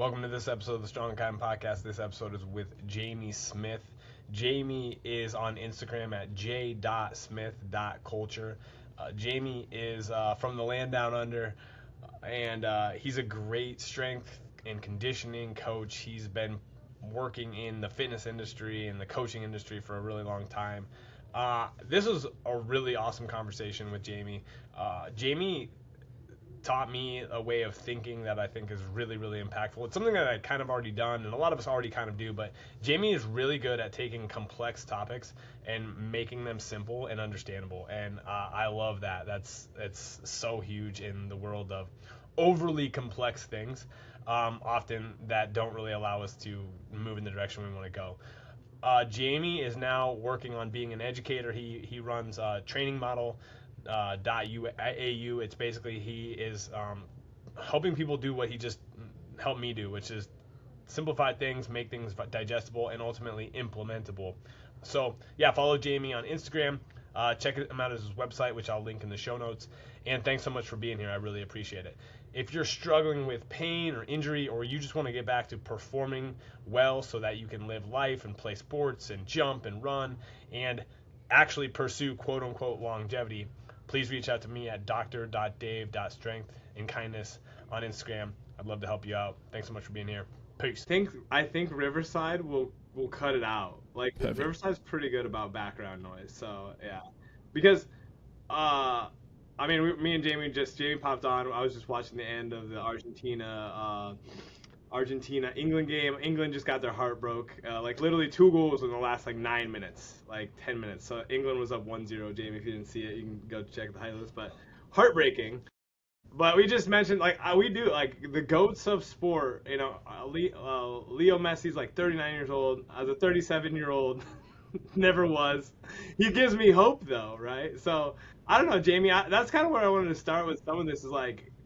Welcome to this episode of the Strong Kind Podcast. This episode is with Jamie Smith. Jamie is on Instagram at j.smith.culture. Jamie is from the land down under, and he's a great strength and conditioning coach. He's been working in the fitness industry and the coaching industry for a really long time. This was a really awesome conversation with Jamie. Jamie taught me a way of thinking that I think is really, really impactful. It's something that I kind of already done, and a lot of us already kind of do, but Jamie is really good at taking complex topics and making them simple and understandable, and I love that. It's so huge in the world of overly complex things, often that don't really allow us to move in the direction we want to go. Jamie is now working on being an educator. He runs a training model .au. It's basically he is helping people do what he just helped me do, which is simplify things, make things digestible, and ultimately implementable. So yeah, follow Jamie on Instagram. Check him out at his website, which I'll link in the show notes. And thanks so much for being here. I really appreciate it. If you're struggling with pain or injury, or you just want to get back to performing well so that you can live life and play sports and jump and run and actually pursue quote-unquote longevity, please reach out to me at dr.dave.strength and kindness on Instagram. I'd love to help you out. Thanks so much for being here. Peace. I think Riverside will cut it out. Like, Perfect. Riverside's pretty good about background noise. So yeah, because me and Jamie popped on. I was just watching the end of the Argentina-England game. England just got their heart broke. Like literally 2 goals in the last 9 minutes, 10 minutes. So England was up 1-0. Jamie, if you didn't see it, you can go check the highlights. But heartbreaking. But we just mentioned we do the goats of sport. Leo Messi's 39 years old. I was a 37-year-old. Never was. He gives me hope though, right? So I don't know, Jamie. That's kind of where I wanted to start with some of this. Is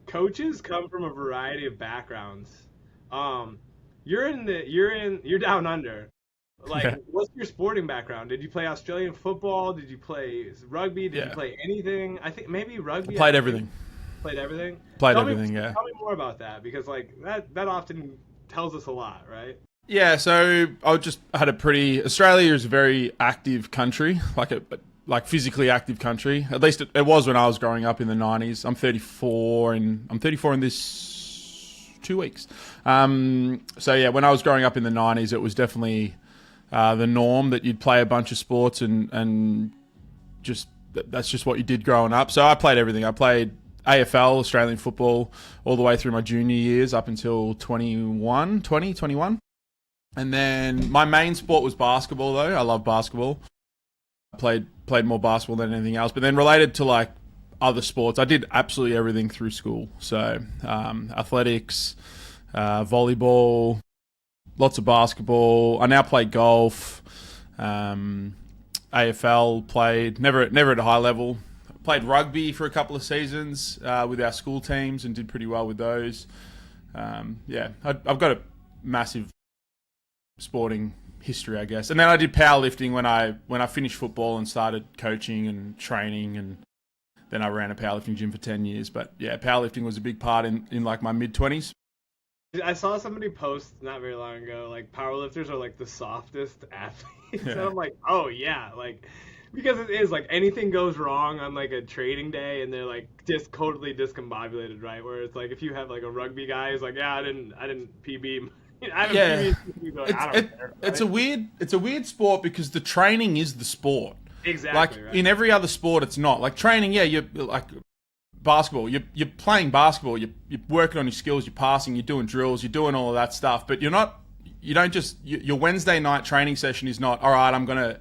coaches come from a variety of backgrounds. You're down under. What's your sporting background? Did you play Australian football? Did you play rugby? Did you play anything? I think maybe rugby. I played everything. Played everything? Tell me more about that, because that often tells us a lot, right? Yeah, so I had Australia is a very active country, physically active country. At least it was when I was growing up in the 90s. I'm 34 in this 2 weeks. So yeah, when I was growing up in the 90s, it was definitely the norm that you'd play a bunch of sports and that's just what you did growing up. So I played everything. I played AFL, Australian football, all the way through my junior years up until 21. And then my main sport was basketball, though. I love basketball. I played more basketball than anything else. But then related to other sports, I did absolutely everything through school. So athletics, volleyball, lots of basketball. I now play golf. AFL played, never at a high level. Played rugby for a couple of seasons with our school teams and did pretty well with those. I've got a massive sporting history, I guess. And then I did powerlifting when I finished football and started coaching and training, and then I ran a powerlifting gym for 10 years. But yeah, powerlifting was a big part in my mid-20s. I saw somebody post not very long ago, powerlifters are the softest athletes. Yeah. And I'm oh yeah, because it is anything goes wrong on a training day and they're just totally discombobulated, right? Where it's if you have a rugby guy who's yeah, I didn't PB. I haven't PB. I don't care, right? It's a weird sport because the training is the sport. Exactly. Right. In every other sport, it's not. Training, yeah, you're basketball. You're playing basketball. You're working on your skills. You're passing. You're doing drills. You're doing all of that stuff. But you're not. You don't just. Your Wednesday night training session is not. All right, I'm gonna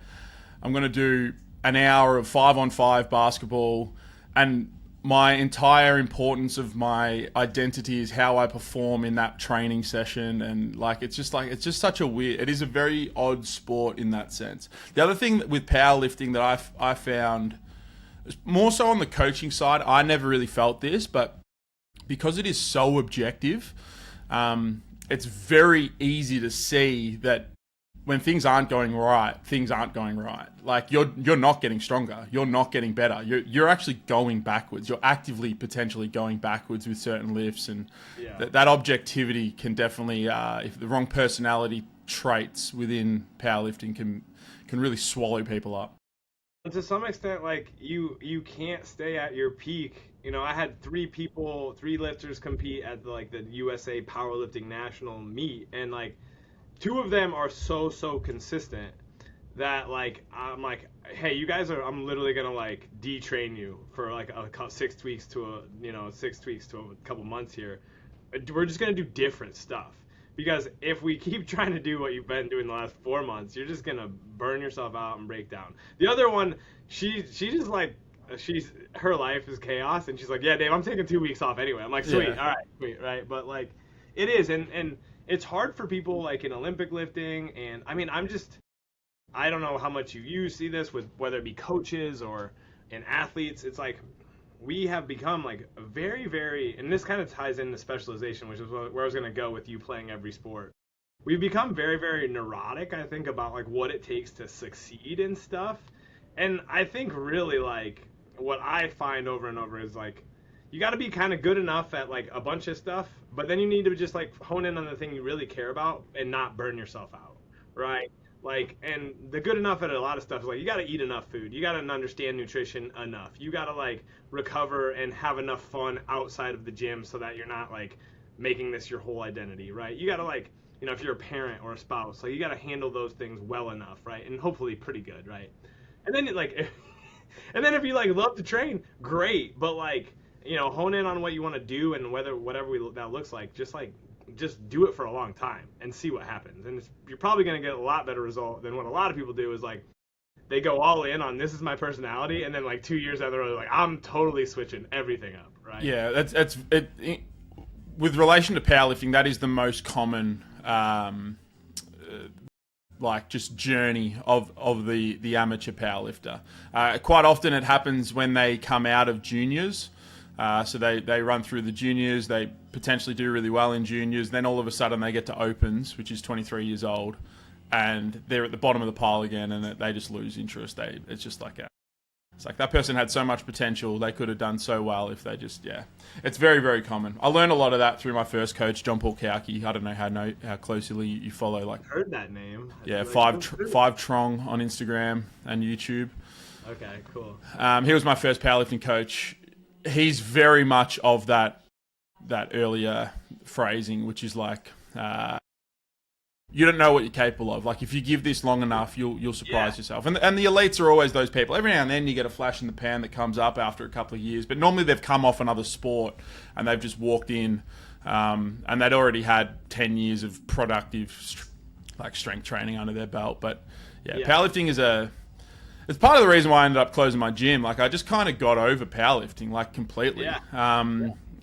do an hour of 5-on-5 basketball, and my entire importance of my identity is how I perform in that training session. And it's just such a weird. It is a very odd sport in that sense. The other thing with powerlifting that I found, more so on the coaching side, I never really felt this, but because it is so objective, it's very easy to see that when things aren't going right, things aren't going right. Like you're not getting stronger, you're not getting better. You're actually going backwards. You're actively potentially going backwards with certain lifts, and that objectivity can definitely, if the wrong personality traits within powerlifting can really swallow people up. And to some extent, like you can't stay at your peak. You know, I had three lifters compete at the USA Powerlifting National meet, and like two of them are so consistent that like I'm like, hey, you guys are, I'm literally gonna like detrain you for like 6 weeks to a couple months here. We're just gonna do different stuff, because if we keep trying to do what you've been doing the last 4 months, you're just gonna burn yourself out and break down. The other one, she just like, her life is chaos, and she's like, yeah, Dave, I'm taking 2 weeks off anyway. I'm like, sweet, all right, sweet, right? But like, it is, and it's hard for people like in Olympic lifting, and I mean, I don't know how much you see this with whether it be coaches or in athletes. It's like we have become like very, and this kind of ties into specialization, which is where I was going to go with you playing every sport. We've become very neurotic, I think, about like what it takes to succeed in stuff. And I think really like what I find over and over is like, you got to be kind of good enough at like a bunch of stuff, but then you need to just like hone in on the thing you really care about and not burn yourself out, right? Like, and the good enough at a lot of stuff is like, you got to eat enough food. You got to understand nutrition enough. You got to like recover and have enough fun outside of the gym so that you're not like making this your whole identity, right? You got to like, you know, if you're a parent or a spouse, like you got to handle those things well enough, right? And hopefully pretty good, right? And then and then if you like love to train, great. But like, you know, hone in on what you want to do, and whatever that looks like, just do it for a long time and see what happens. And you're probably going to get a lot better result than what a lot of people do is like, they go all in on this is my personality, and then like 2 years down the road, like I'm totally switching everything up, right? Yeah, that's it, with relation to powerlifting, that is the most common like just journey of the amateur powerlifter. Quite often it happens when they come out of juniors. So they run through the juniors, they potentially do really well in juniors, then all of a sudden they get to opens, which is 23 years old, and they're at the bottom of the pile again, and they just lose interest. It's just like it's like that person had so much potential, they could have done so well if they just, It's very common. I learned a lot of that through my first coach, John Paul Cowkey. I don't know how closely you follow. Like, I've heard that name. Yeah, five Trong on Instagram and YouTube. Okay, cool. He was my first powerlifting coach. He's very much of that earlier phrasing, which is like, you don't know what you're capable of. Like if you give this long enough, you'll surprise yourself. And the elites are always those people. Every now and then you get a flash in the pan that comes up after a couple of years, but normally they've come off another sport and they've just walked in, and they'd already had 10 years of productive strength training under their belt. But powerlifting is it's part of the reason why I ended up closing my gym. Like I just kind of got over powerlifting, like completely.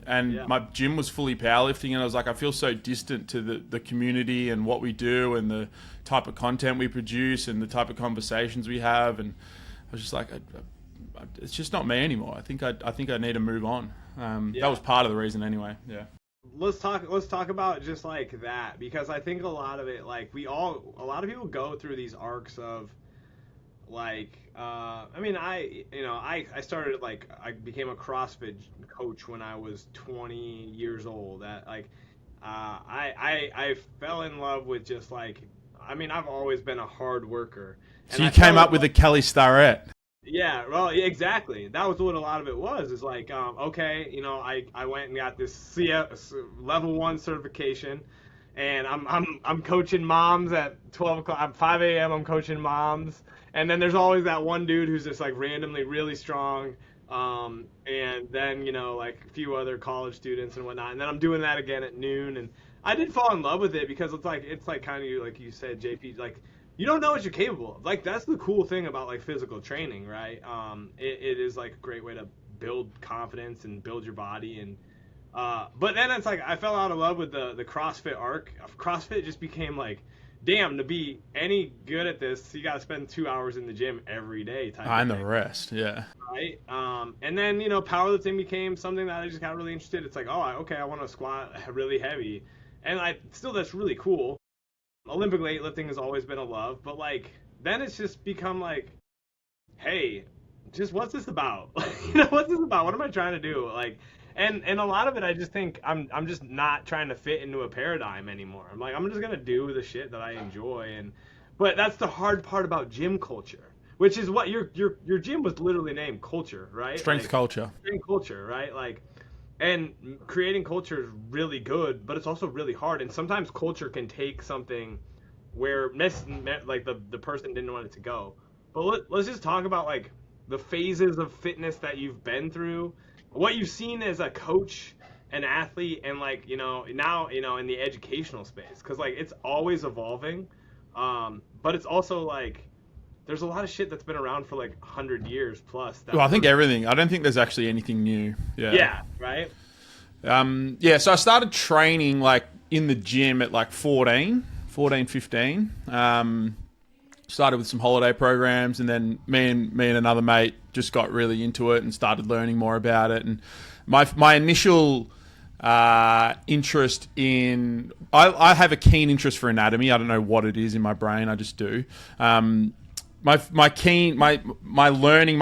And my gym was fully powerlifting, and I was like, I feel so distant to the community and what we do and the type of content we produce and the type of conversations we have. And I was just like, it's just not me anymore. I think I need to move on. That was part of the reason anyway. Yeah. Let's talk about just like that, because I think a lot of it, like a lot of people go through these arcs of like, I mean, I started like, I became a CrossFit coach when I was 20 years old. That like, I fell in love with just like, I mean, I've always been a hard worker. So you came up with the Kelly Starrett. Yeah, well, exactly. That was what a lot of it was. Is like, okay, you know, I went and got this CF level 1 certification, and I'm coaching moms at 12 o'clock. At 5 a.m. I'm coaching moms. And then there's always that one dude who's just like randomly really strong, and then, you know, like a few other college students and whatnot. And then I'm doing that again at noon, and I did fall in love with it because it's like kind of like you said, JP, like you don't know what you're capable of. Like that's the cool thing about like physical training, right? It is like a great way to build confidence and build your body, and but then it's like I fell out of love with the CrossFit arc. CrossFit just became like, damn, to be any good at this, you got to spend 2 hours in the gym every day. And the rest, yeah. Right? And then, you know, powerlifting became something that I just got really interested. It's like, oh, okay, I want to squat really heavy. And that's really cool. Olympic weightlifting has always been a love, but like then it's just become like, hey, just what's this about? What's this about? What am I trying to do? Like, and a lot of it, I just think I'm just not trying to fit into a paradigm anymore. I'm like, I'm just gonna do the shit that I enjoy, but that's the hard part about gym culture, which is what your gym was literally named culture, right? Strength like, culture. Strength culture, right? Like, and creating culture is really good, but it's also really hard. And sometimes culture can take something where like the person didn't want it to go. But let's just talk about like the phases of fitness that you've been through, what you've seen as a coach, an athlete, and like now in the educational space, because like it's always evolving, but it's also like there's a lot of shit that's been around for like 100 years plus. Well, I think everything. I don't think there's actually anything new. Yeah. Yeah. Right. Yeah. So I started training like in the gym at like 14, 15. Started with some holiday programs, and then me and another mate just got really into it and started learning more about it. And my initial interest in I have a keen interest for anatomy. I don't know what it is in my brain. I just do. My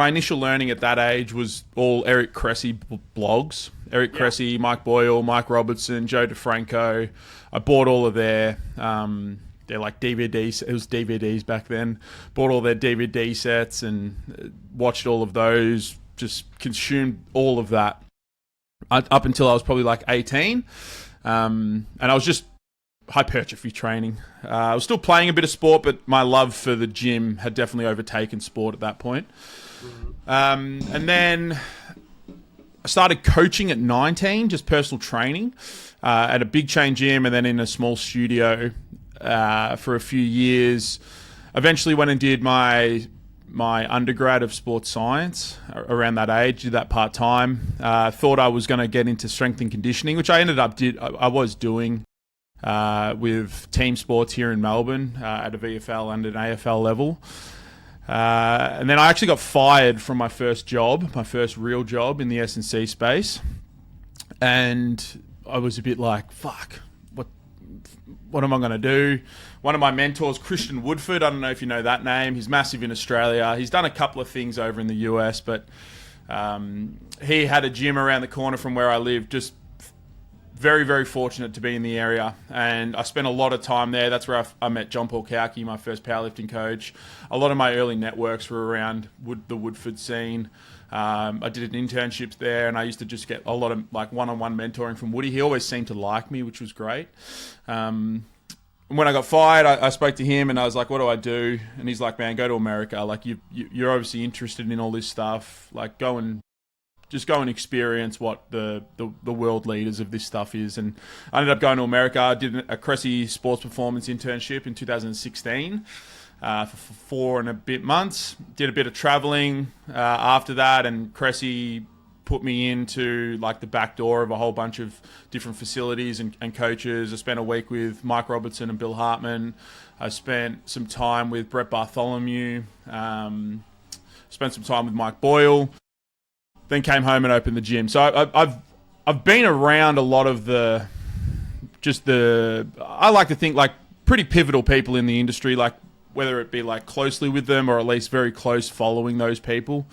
initial learning at that age was all Eric Cressy blogs. Eric Cressy, Mike Boyle, Mike Robertson, Joe DeFranco. I bought all of their they're like DVDs. It was DVDs back then. Bought all their DVD sets and watched all of those. Just consumed all of that up until I was probably like 18. And I was just hypertrophy training. I was still playing a bit of sport, but my love for the gym had definitely overtaken sport at that point. And then I started coaching at 19, just personal training at a big chain gym and then in a small studio for a few years. Eventually went and did my undergrad of sports science around that age, did that part-time. Thought I was going to get into strength and conditioning, which I I was doing with team sports here in Melbourne at a VFL and an AFL level. And then I actually got fired from my first job, my first real job in the S&C space. And I was a bit like, fuck, what am I going to do? One of my mentors, Christian Woodford, I don't know if you know that name. He's massive in Australia. He's done a couple of things over in the US, but he had a gym around the corner from where I live. Just very, very fortunate to be in the area. And I spent a lot of time there. That's where I met John Paul Cowkey, my first powerlifting coach. A lot of my early networks were around the Woodford scene. I did an internship there, and I used to just get a lot of like one-on-one mentoring from Woody. He always seemed to like me, which was great. When I got fired, I spoke to him, and I was like, "What do I do?" And he's like, "Man, go to America. Like you're obviously interested in all this stuff. Like go and experience what the world leaders of this stuff is." And I ended up going to America. I did a Cressy sports performance internship in 2016. For 4 and a bit months. Did a bit of traveling after that, and Cressy put me into like the back door of a whole bunch of different facilities and coaches. I spent a week with Mike Robertson and Bill Hartman. I spent some time with Brett Bartholomew. Spent some time with Mike Boyle. Then came home and opened the gym. So I've been around a lot of I like to think like pretty pivotal people in the industry, like whether it be like closely with them or at least very close following those people.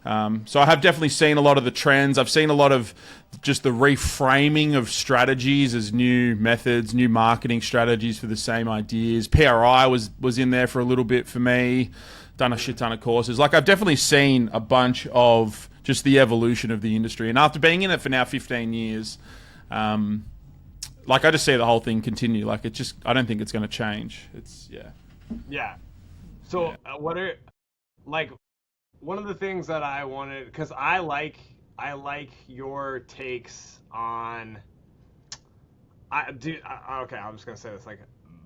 So I have definitely seen a lot of the trends. I've seen a lot of just the reframing of strategies as new methods, new marketing strategies for the same ideas. PRI was in there for a little bit for me. Done a shit ton of courses. Like I've definitely seen a bunch of just the evolution of the industry. And after being in it for now 15 years, like I just see the whole thing continue. Like I don't think it's going to change. Yeah. So what are like one of the things that I wanted, because I like your takes on okay, I'm just gonna say this. Like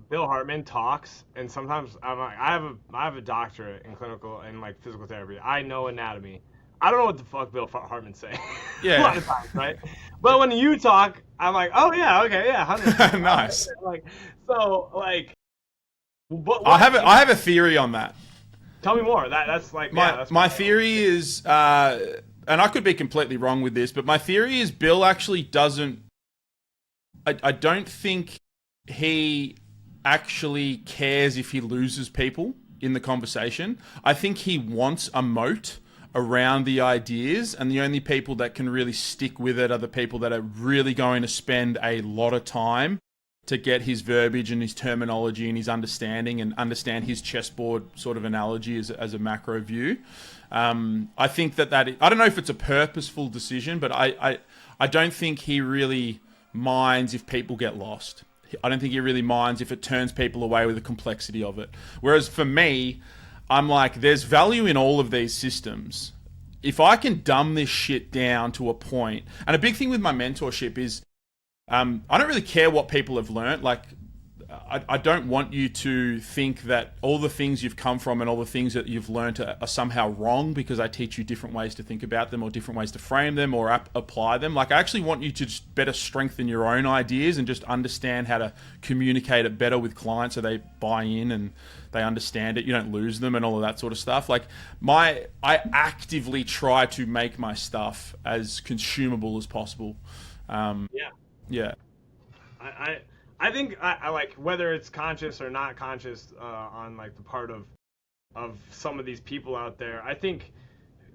Bill Hartman talks, and sometimes I'm like, I have a doctorate in clinical and like physical therapy. I know anatomy. I don't know what the fuck Bill Hartman's saying. Yeah. A lot of times, right? But when you talk, I'm like, oh yeah, okay, yeah, 100%. Nice. Like so, like. I have a theory on that. Tell me more. That's like my theory is, and I could be completely wrong with this, but my theory is Bill actually doesn't. I don't think he actually cares if he loses people in the conversation. I think he wants a moat around the ideas, and the only people that can really stick with it are the people that are really going to spend a lot of time to get his verbiage and his terminology and his understanding and understand his chessboard sort of analogy as a macro view. I think that I don't know if it's a purposeful decision, but I don't think he really minds if people get lost. I don't think he really minds if it turns people away with the complexity of it. Whereas for me, I'm like, there's value in all of these systems. If I can dumb this shit down to a point, and a big thing with my mentorship is, I don't really care what people have learned. Like, I don't want you to think that all the things you've come from and all the things that you've learned are somehow wrong because I teach you different ways to think about them or different ways to frame them or apply them. Like, I actually want you to just better strengthen your own ideas and just understand how to communicate it better with clients so they buy in and they understand it. You don't lose them and all of that sort of stuff. Like, I actively try to make my stuff as consumable as possible. Yeah. I think I like, whether it's conscious or not conscious on like the part of some of these people out there. I think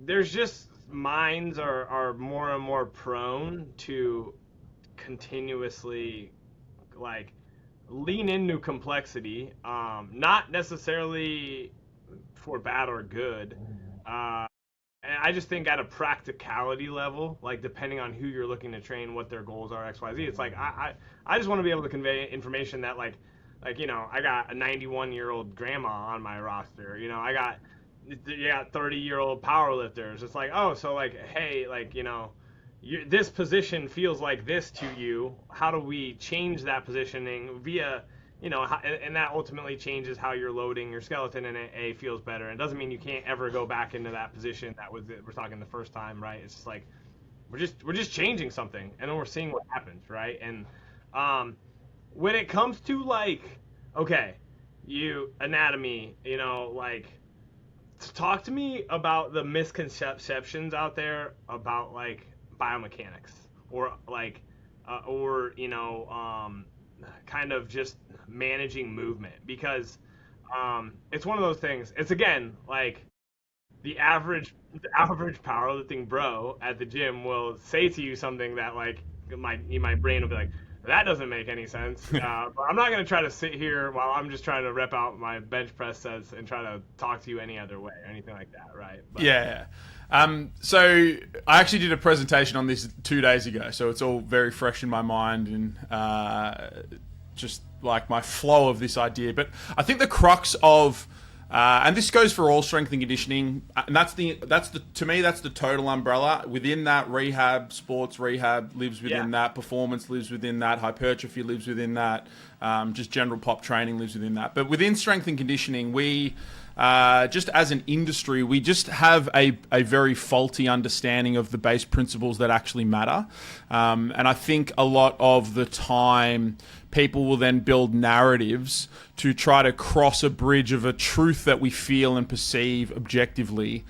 there's just minds are more and more prone to continuously like lean into complexity, not necessarily for bad or good. And I just think at a practicality level, like depending on who you're looking to train, what their goals are, X, Y, Z, it's like I just want to be able to convey information that like you know, I got a 91-year-old grandma on my roster. You know, you got 30-year-old power lifters. It's like, oh, so like, hey, like, you know, this position feels like this to you. How do we change that positioning via, you know, and that ultimately changes how you're loading your skeleton, and it feels better. It doesn't mean you can't ever go back into that position that we're talking the first time, right? It's just like we're just changing something, and then we're seeing what happens, right? And when it comes to like, okay, anatomy, you know, like, talk to me about the misconceptions out there about like biomechanics or like or you know kind of just managing movement, because it's one of those things. It's, again, like the average powerlifting bro at the gym will say to you something that like my brain will be like, that doesn't make any sense. But I'm not going to try to sit here while I'm just trying to rep out my bench press sets and try to talk to you any other way or anything like that, right? But, yeah. So I actually did a presentation on this 2 days ago, so it's all very fresh in my mind and just like my flow of this idea. But I think the crux of and this goes for all strength and conditioning, and that's to me that's the total umbrella. Within that, rehab, sports rehab lives within that, performance lives within that, hypertrophy lives within that, just general pop training lives within that. But within strength and conditioning, we just as an industry, we just have a very faulty understanding of the base principles that actually matter. And I think a lot of the time people will then build narratives to try to cross a bridge of a truth that we feel and perceive objectively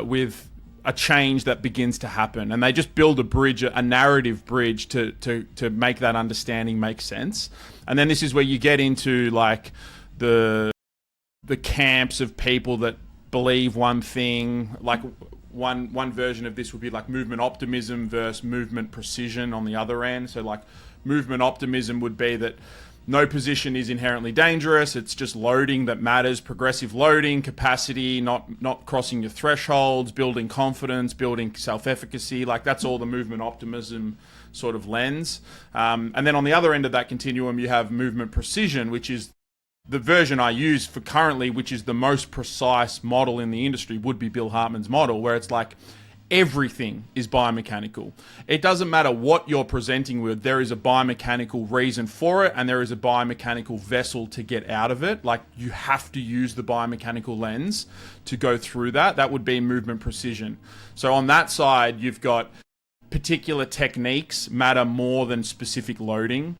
with a change that begins to happen. And they just build a bridge, a narrative bridge to make that understanding make sense. And then this is where you get into like the camps of people that believe one thing. Like one version of this would be like movement optimism versus movement precision on the other end. So like movement optimism would be that no position is inherently dangerous. It's just loading that matters, progressive loading, capacity, not crossing your thresholds, building confidence, building self-efficacy. Like that's all the movement optimism sort of lens. And then on the other end of that continuum, you have movement precision, which is the version I use for currently, which is the most precise model in the industry, would be Bill Hartman's model, where it's like everything is biomechanical. It doesn't matter what you're presenting with, there is a biomechanical reason for it, and there is a biomechanical vessel to get out of it. Like you have to use the biomechanical lens to go through that. That would be movement precision. So on that side, you've got particular techniques matter more than specific loading.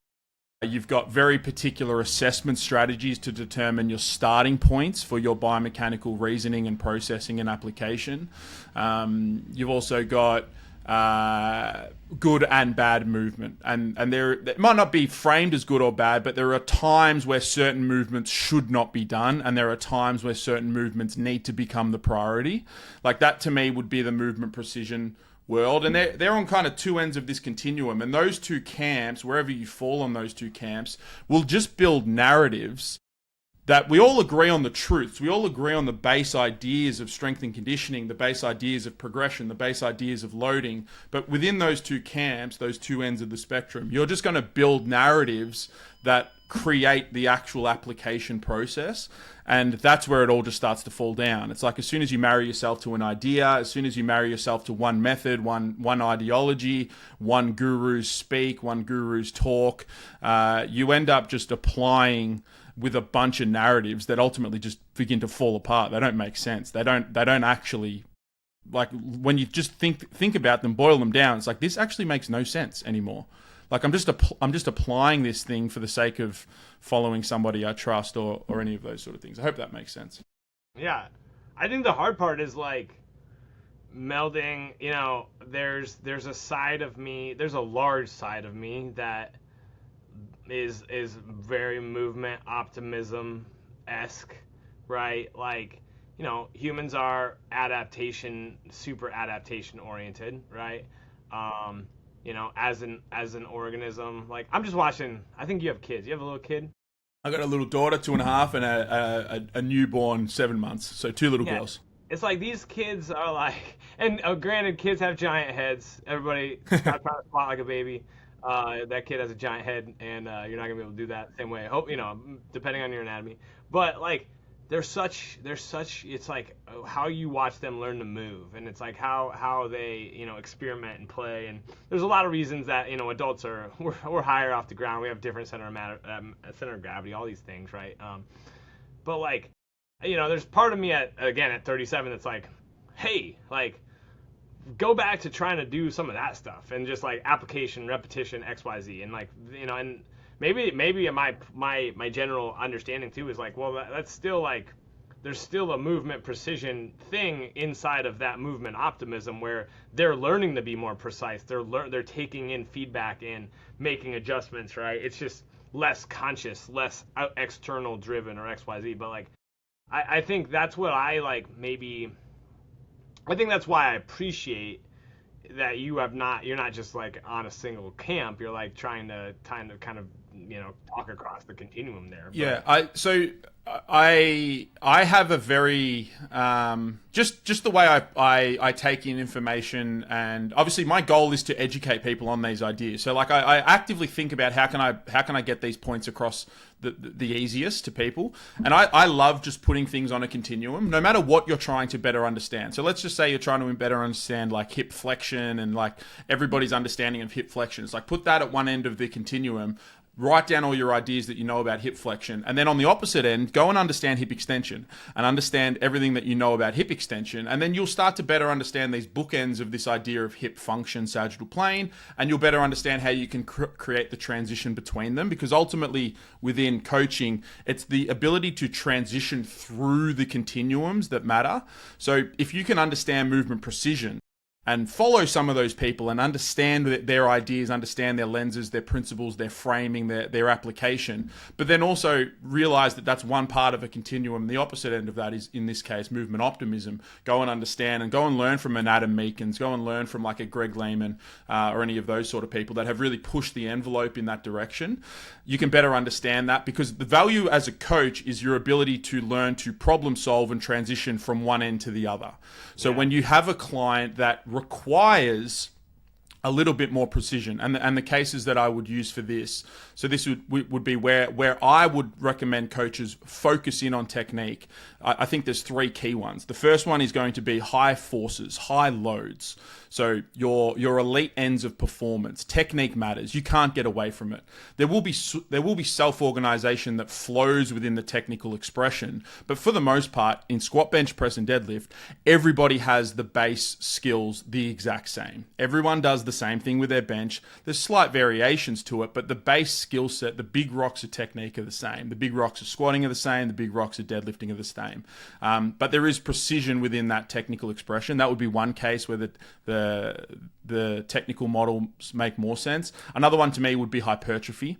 You've got very particular assessment strategies to determine your starting points for your biomechanical reasoning and processing and application. You've also got good and bad movement, and it might not be framed as good or bad, but there are times where certain movements should not be done, and there are times where certain movements need to become the priority. Like that to me would be the movement precision world, and they're on kind of two ends of this continuum, and those two camps, wherever you fall on those two camps, will just build narratives that we all agree on the truths. We all agree on the base ideas of strength and conditioning, the base ideas of progression, the base ideas of loading. But within those two camps, those two ends of the spectrum, you're just going to build narratives that create the actual application process. And that's where it all just starts to fall down. It's like as soon as you marry yourself to an idea, as soon as you marry yourself to one method, one ideology, one guru's speak, one guru's talk, you end up just applying with a bunch of narratives that ultimately just begin to fall apart. They don't make sense. They don't actually, like, when you just think about them, boil them down, it's like, this actually makes no sense anymore. Like, I'm just applying this thing for the sake of following somebody I trust or any of those sort of things. I hope that makes sense. Yeah. I think the hard part is like melding, there's a side of me, there's a large side of me that is very movement optimism-esque, right? Like, humans are super adaptation oriented, right? As an organism, like I'm just watching, I think you have kids. You have a little kid? I got a little daughter, 2.5, and a newborn 7 months. So 2 little girls. It's like these kids are like, and granted, kids have giant heads. Everybody trying to squat like a baby. That kid has a giant head, and you're not gonna be able to do that the same way. Hope depending on your anatomy. But like, there's such. It's like how you watch them learn to move, and it's like how they experiment and play. And there's a lot of reasons that adults we're higher off the ground. We have different center of gravity, all these things, right? But like, there's part of me at 37 that's like, hey, like, go back to trying to do some of that stuff and just like application, repetition, XYZ, and like and maybe my general understanding too is like, well, that's still like there's still a movement precision thing inside of that movement optimism where they're learning to be more precise. They're taking in feedback and making adjustments, right? It's just less conscious, less external driven or XYZ. But like, I think that's what I like maybe. I think that's why I appreciate that you're not just like on a single camp. You're like trying to kind of talk across the continuum there. But. Yeah, I have a very just the way I take in information, and obviously my goal is to educate people on these ideas. So like I actively think about how can I get these points across the easiest to people, and I love just putting things on a continuum, no matter what you're trying to better understand. So let's just say you're trying to better understand like hip flexion, and like everybody's understanding of hip flexion. It's like put that at one end of the continuum. Write down all your ideas that you know about hip flexion. And then on the opposite end, go and understand hip extension and understand everything that you know about hip extension. And then you'll start to better understand these bookends of this idea of hip function, sagittal plane, and you'll better understand how you can create the transition between them. Because ultimately, within coaching, it's the ability to transition through the continuums that matter. So if you can understand movement precision, and follow some of those people and understand their ideas, understand their lenses, their principles, their framing, their application, but then also realize that that's one part of a continuum. The opposite end of that is, in this case, movement optimism. Go and understand and go and learn from an Adam Meekins, go and learn from like a Greg Lehman or any of those sort of people that have really pushed the envelope in that direction. You can better understand that, because the value as a coach is your ability to learn to problem solve and transition from one end to the other. So when you have a client that requires a little bit more precision, and the cases that I would use for this, so this would be where I would recommend coaches focus in on technique. I think there's 3 key ones. The first one is going to be high forces, high loads. So your elite ends of performance. Technique matters. You can't get away from it. There will be self-organization that flows within the technical expression, but for the most part, in squat, bench, press, and deadlift, everybody has the base skills the exact same. Everyone does the same thing with their bench. There's slight variations to it, but the base skill set, the big rocks of technique are the same. The big rocks of squatting are the same. The big rocks of deadlifting are the same. But there is precision within that technical expression. That would be one case where the technical models make more sense. Another one to me would be hypertrophy.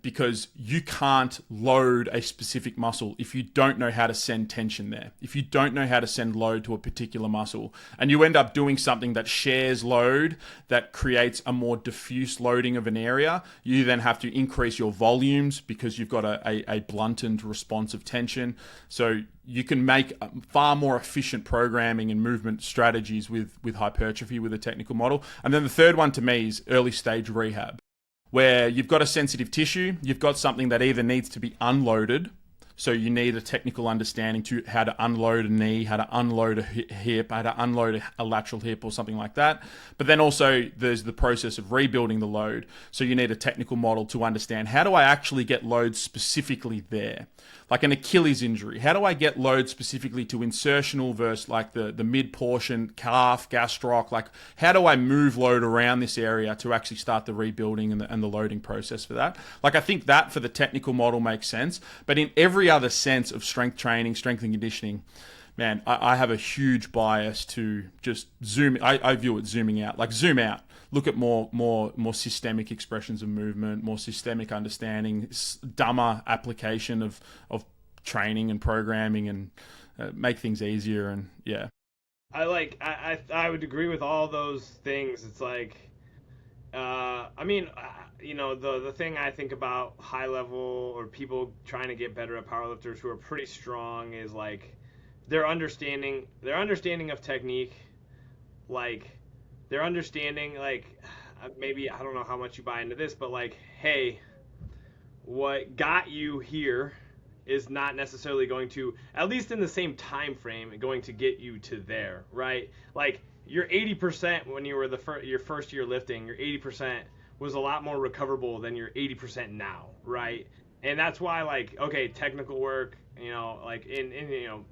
Because you can't load a specific muscle if you don't know how to send tension there. If you don't know how to send load to a particular muscle, and you end up doing something that shares load, that creates a more diffuse loading of an area, you then have to increase your volumes because you've got a blunted response of tension. So you can make far more efficient programming and movement strategies with hypertrophy with a technical model. And then the third one to me is early stage rehab, where you've got a sensitive tissue, you've got something that either needs to be unloaded, so you need a technical understanding to how to unload a knee, how to unload a hip, how to unload a lateral hip or something like that. But then also there's the process of rebuilding the load. So you need a technical model to understand, how do I actually get load specifically there? Like an Achilles injury, how do I get load specifically to insertional versus like the mid portion, calf, gastroc? Like, how do I move load around this area to actually start the rebuilding and the loading process for that? Like, I think that for the technical model makes sense, but in every other sense of strength training, strength and conditioning, man, I have a huge bias to just zoom. I view it zooming out, like zoom out. Look at more systemic expressions of movement, more systemic understanding, dumber application of training and programming, and make things easier. And yeah, I would agree with all those things. It's like, the thing I think about high level or people trying to get better at powerlifters who are pretty strong is like their understanding of technique, like their understanding, like maybe, I don't know how much you buy into this, but like, hey, what got you here is not necessarily going to, at least in the same time frame, going to get you to there, right? Like your 80% when you were your first year lifting, your 80% was a lot more recoverable than your 80% now, right? And that's why, like, okay, technical work, like in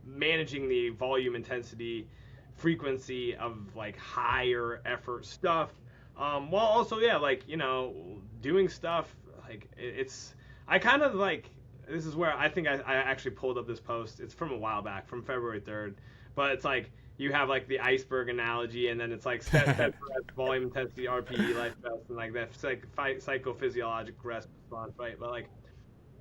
managing the volume, intensity, frequency of like higher effort stuff, while also, yeah, like, doing stuff like I kind of like, this is where I think I actually pulled up this post. It's from a while back, from February 3rd, but it's like you have like the iceberg analogy, and then it's like step volume, intensity, RPE, life best, and like that psychophysiologic rest response, right? But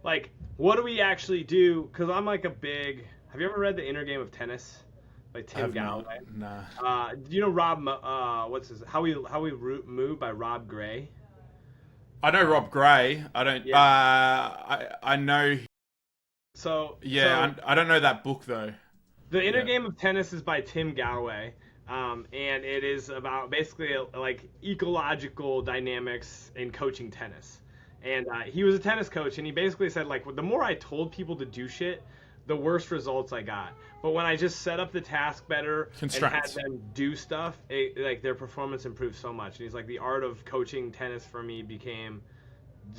like what do we actually do? Because I'm like a big. Have you ever read The Inner Game of Tennis by Tim Galloway? Nah. Do you know Rob? What's his? How we move by Rob Gray. I know Rob Gray. I don't. Yeah. I know. So yeah, I don't know that book though. The Inner Game of Tennis is by Tim Galloway, and it is about basically like ecological dynamics in coaching tennis. And he was a tennis coach, and he basically said, like, the more I told people to do shit, the worse results I got. But when I just set up the task better and had them do stuff, like their performance improved so much. And he's like, the art of coaching tennis for me became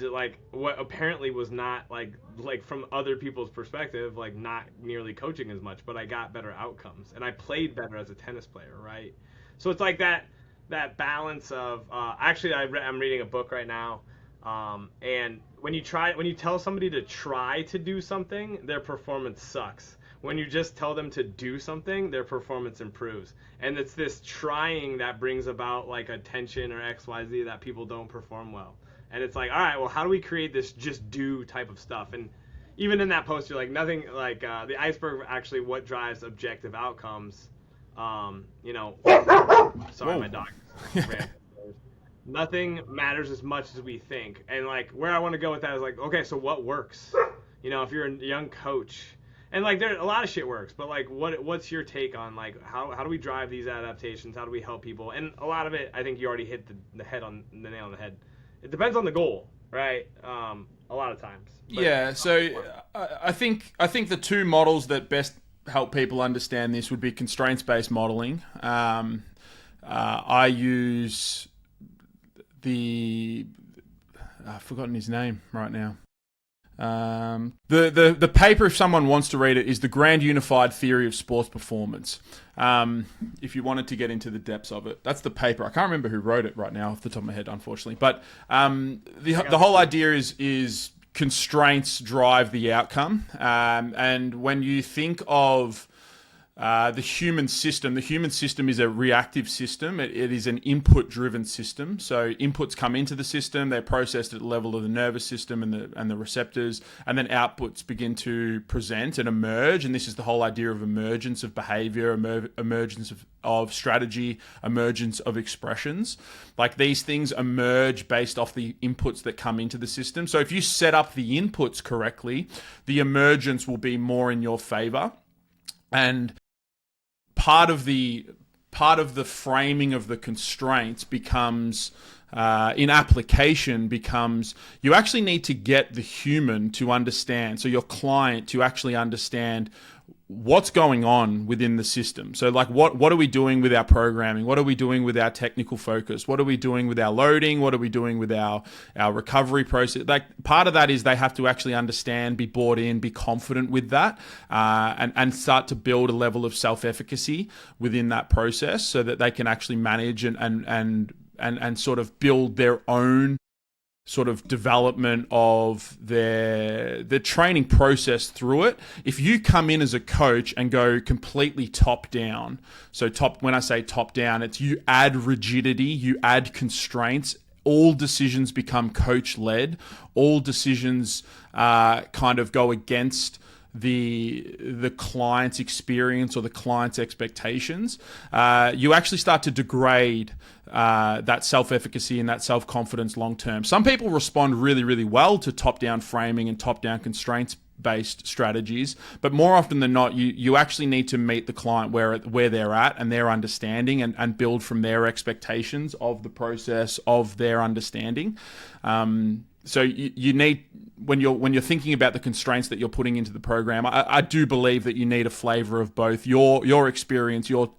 like what apparently was not like from other people's perspective, like not nearly coaching as much, but I got better outcomes and I played better as a tennis player, right? So it's like that balance of actually I'm reading a book right now. And when you tell somebody to try to do something, their performance sucks. When you just tell them to do something, their performance improves. And it's this trying that brings about like a tension or XYZ that people don't perform well. And it's like, all right, well, how do we create this just do type of stuff? And even in that post, you're like, nothing like the iceberg actually what drives objective outcomes. Sorry, my dog ran. Nothing matters as much as we think. And like where I want to go with that is like, okay, so what works? If you're a young coach, and like there a lot of shit works, but like what's your take on like how do we drive these adaptations? How do we help people? And a lot of it, I think you already hit the nail on the head. It depends on the goal, right? A lot of times. But, yeah. So I think the two models that best help people understand this would be constraints-based modeling. I use I've forgotten his name right now. The paper, if someone wants to read it, is The Grand Unified Theory of Sports Performance. If you wanted to get into the depths of it, that's the paper. I can't remember who wrote it right now off the top of my head, unfortunately. But the whole idea is constraints drive the outcome. And when you think of the human system. The human system is a reactive system. It is an input-driven system. So inputs come into the system, they're processed at the level of the nervous system and the receptors, and then outputs begin to present and emerge. And this is the whole idea of emergence of behavior, emergence of strategy, emergence of expressions. Like these things emerge based off the inputs that come into the system. So if you set up the inputs correctly, the emergence will be more in your favor. And part of the framing of the constraints becomes in application becomes you actually need to get the human to understand, so your client to actually understand what's going on within the system. So like what are we doing with our programming? What are we doing with our technical focus? What are we doing with our loading? What are we doing with our recovery process? Like part of that is they have to actually understand, be bought in, be confident with that, and start to build a level of self-efficacy within that process so that they can actually manage and sort of build their own sort of development of their training process through it. If you come in as a coach and go completely top down, so when I say top down, it's you add rigidity, you add constraints, all decisions become coach led, all decisions kind of go against the client's experience or the client's expectations, you actually start to degrade that self-efficacy and that self-confidence long term. Some people respond really, really well to top-down framing and top-down constraints-based strategies, but more often than not, you actually need to meet the client where they're at and their understanding and build from their expectations of the process of their understanding. So you need, when you're thinking about the constraints that you're putting into the program, I do believe that you need a flavor of both your experience, your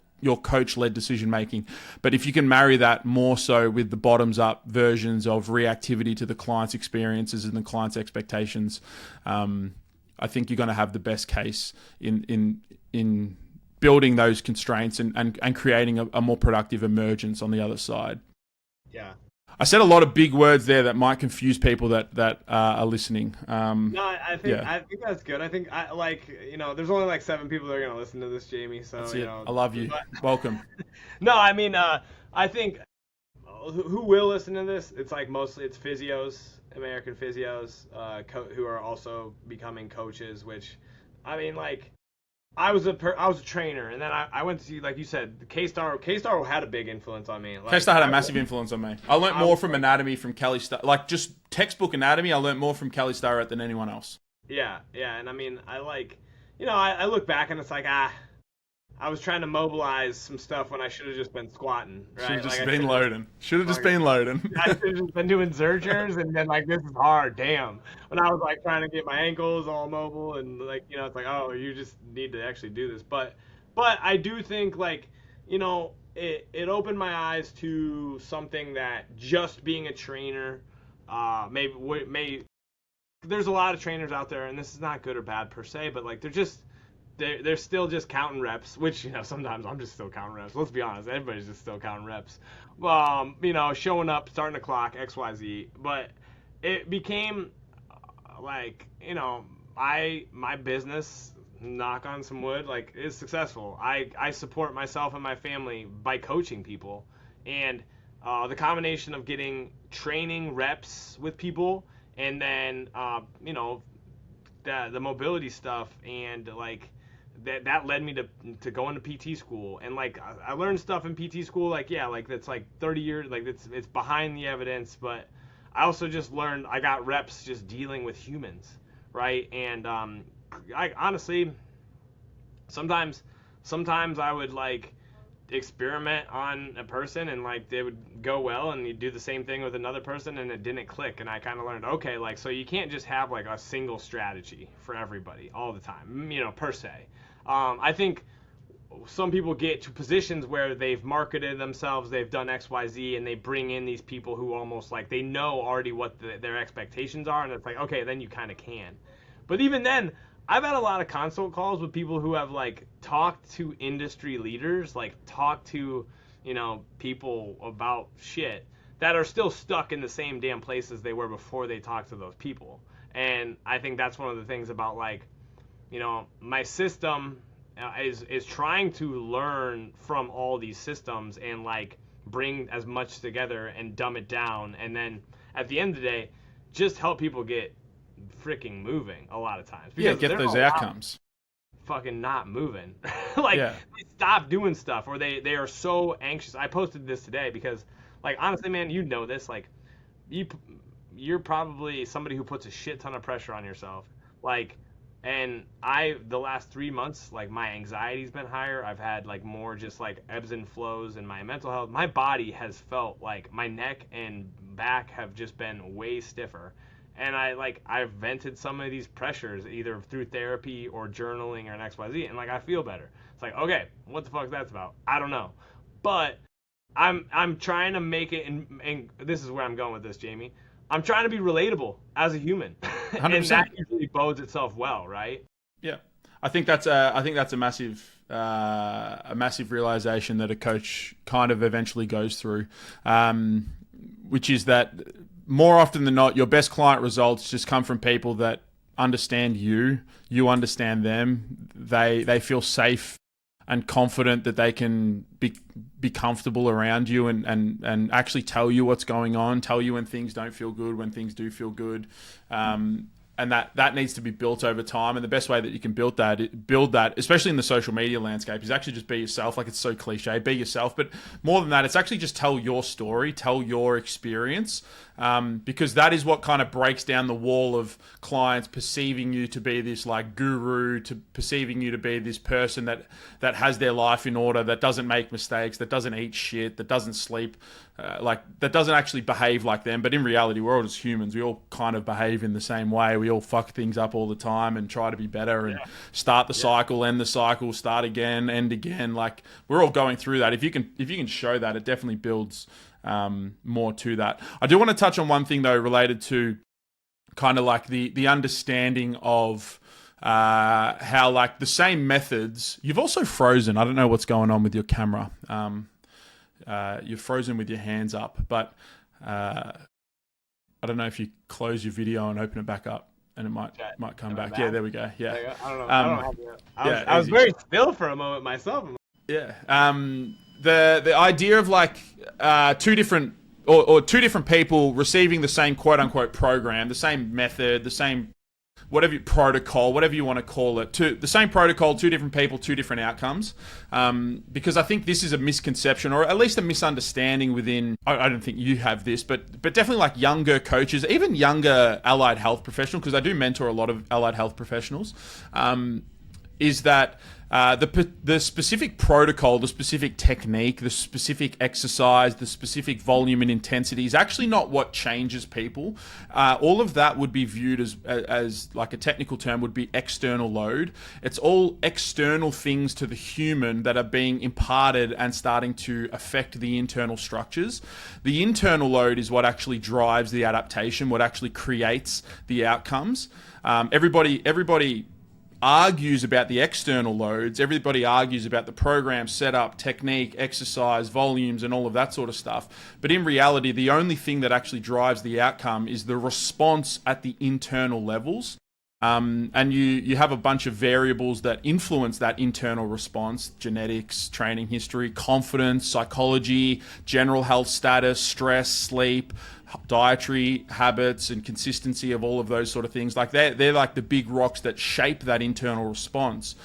coach-led decision-making. But if you can marry that more so with the bottoms-up versions of reactivity to the client's experiences and the client's expectations, I think you're going to have the best case in building those constraints and creating a more productive emergence on the other side. Yeah. I said a lot of big words there that might confuse people that are listening. No, I think that's good. I think there's only like 7 people that are gonna listen to this, Jamie. So that's it. I love you. Welcome. No, I mean, I think who will listen to this? It's like mostly it's physios, American physios, who are also becoming coaches. Which, I mean, like. I was a trainer, and then I went to see, like you said, K-Star had a big influence on me. Like, K-Star had a massive influence on me. I learned more from anatomy from Kelly Starrett. Like, just textbook anatomy, I learned more from Kelly Starrett than anyone else. Yeah, and I mean, I look back and it's like, I was trying to mobilize some stuff when I should have just been squatting. Right? Should have just been loading. Should have just been loading. I should have just been doing zergers, and then like, this is hard, damn. When I was like trying to get my ankles all mobile, and like, it's like, oh, you just need to actually do this. But I do think like, it opened my eyes to something that just being a trainer, may. There's a lot of trainers out there, and this is not good or bad per se, but like they're still just counting reps, which, sometimes I'm just still counting reps. Let's be honest, everybody's just still counting reps. Showing up, starting the clock, XYZ. But it became like, my business, knock on some wood, like, is successful. I support myself and my family by coaching people. And the combination of getting training reps with people and then, the mobility stuff and like, that led me to go into PT school. And like, I learned stuff in PT school, like, yeah, like that's like 30 years, like it's behind the evidence, but I also just learned, I got reps just dealing with humans, right? And I honestly, sometimes I would like experiment on a person and like they would go well, and you do the same thing with another person and it didn't click, and I kind of learned, okay, like, so you can't just have like a single strategy for everybody all the time, per se. I think some people get to positions where they've marketed themselves, they've done XYZ, and they bring in these people who almost like they know already what their expectations are, and it's like, okay, then you kind of can. But even then, I've had a lot of consult calls with people who have like talked to industry leaders, like talked to, people about shit that are still stuck in the same damn places they were before they talked to those people. And I think that's one of the things about like, my system is trying to learn from all these systems and like bring as much together and dumb it down, and then at the end of the day, just help people get freaking moving a lot of times. Yeah, get those outcomes. Fucking not moving. Like, they stop doing stuff, or they are so anxious. I posted this today because, like, honestly, man, you know this. Like, you're probably somebody who puts a shit ton of pressure on yourself. Like, and the last 3 months, like, my anxiety's been higher. I've had, like, more just, like, ebbs and flows in my mental health. My body has felt like my neck and back have just been way stiffer. And I've vented some of these pressures either through therapy or journaling or an XYZ, and, like, I feel better. It's like, okay, what the fuck that's about? I don't know. But I'm trying to make it, and this is where I'm going with this, Jamie. I'm trying to be relatable as a human. 100%. And that usually bodes itself well, right? Yeah, I think that's a massive realization that a coach kind of eventually goes through, which is that more often than not, your best client results just come from people that understand you understand them, they feel safe and confident that they can be comfortable around you and actually tell you what's going on, tell you when things don't feel good, when things do feel good. And that needs to be built over time. And the best way that you can build that, especially in the social media landscape, is actually just be yourself. Like, it's so cliche, be yourself. But more than that, it's actually just tell your story, tell your experience, because that is what kind of breaks down the wall of clients perceiving you to be this like guru, to perceiving you to be this person that has their life in order, that doesn't make mistakes, that doesn't eat shit, that doesn't sleep, that doesn't actually behave like them. But in reality, we're all just humans. We all kind of behave in the same way. We all fuck things up all the time and try to be better and start the cycle, end the cycle, start again, end again. Like, we're all going through that. If you can show that, it definitely builds more to that. I do want to touch on one thing though, related to kind of like the understanding of how, like, the same methods. You've also frozen. I don't know what's going on with your camera. You're frozen with your hands up, but I don't know if you close your video and open it back up, and it might come back. Yeah, there we go. Yeah, I don't know. I was very still for a moment myself. Yeah. The idea of like two different people receiving the same quote unquote program, the same method, the same protocol, whatever you want to call it, the same protocol, two different people, two different outcomes. Because I think this is a misconception, or at least a misunderstanding within, I don't think you have this, but definitely like younger coaches, even younger allied health professionals, because I do mentor a lot of allied health professionals, is that the specific protocol, the specific technique, the specific exercise, the specific volume and intensity is actually not what changes people. All of that would be viewed as like a technical term would be external load. It's all external things to the human that are being imparted and starting to affect the internal structures. The internal load is what actually drives the adaptation, what actually creates the outcomes. Everybody argues about the external loads. Everybody argues about the program setup, technique, exercise, volumes, and all of that sort of stuff. But in reality, the only thing that actually drives the outcome is the response at the internal levels. And you have a bunch of variables that influence that internal response: genetics, training history, confidence, psychology, general health status, stress, sleep, dietary habits, and consistency of all of those sort of things. Like, they're like the big rocks that shape that internal response.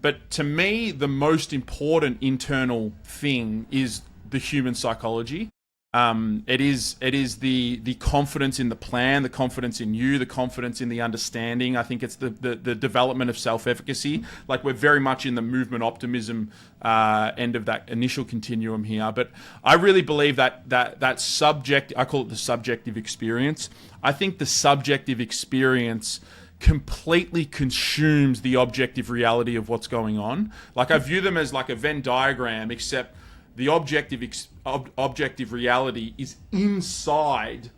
But to me, the most important internal thing is the human psychology. It is the confidence in the plan, the confidence in you, the confidence in the understanding. I think it's the development of self-efficacy. Like, we're very much in the movement optimism end of that initial continuum here. But I really believe that subject, I call it the subjective experience. I think the subjective experience completely consumes the objective reality of what's going on. Like, I view them as like a Venn diagram, except the objective reality is inside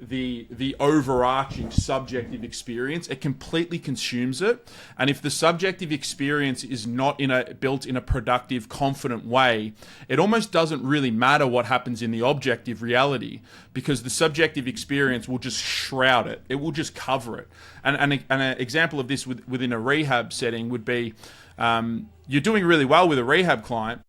the overarching subjective experience. It completely consumes it, and if the subjective experience is not built in a productive, confident way, it almost doesn't really matter what happens in the objective reality, because the subjective experience will just shroud it. It will just cover it. And an example of this within a rehab setting would be, you're doing really well with a rehab client.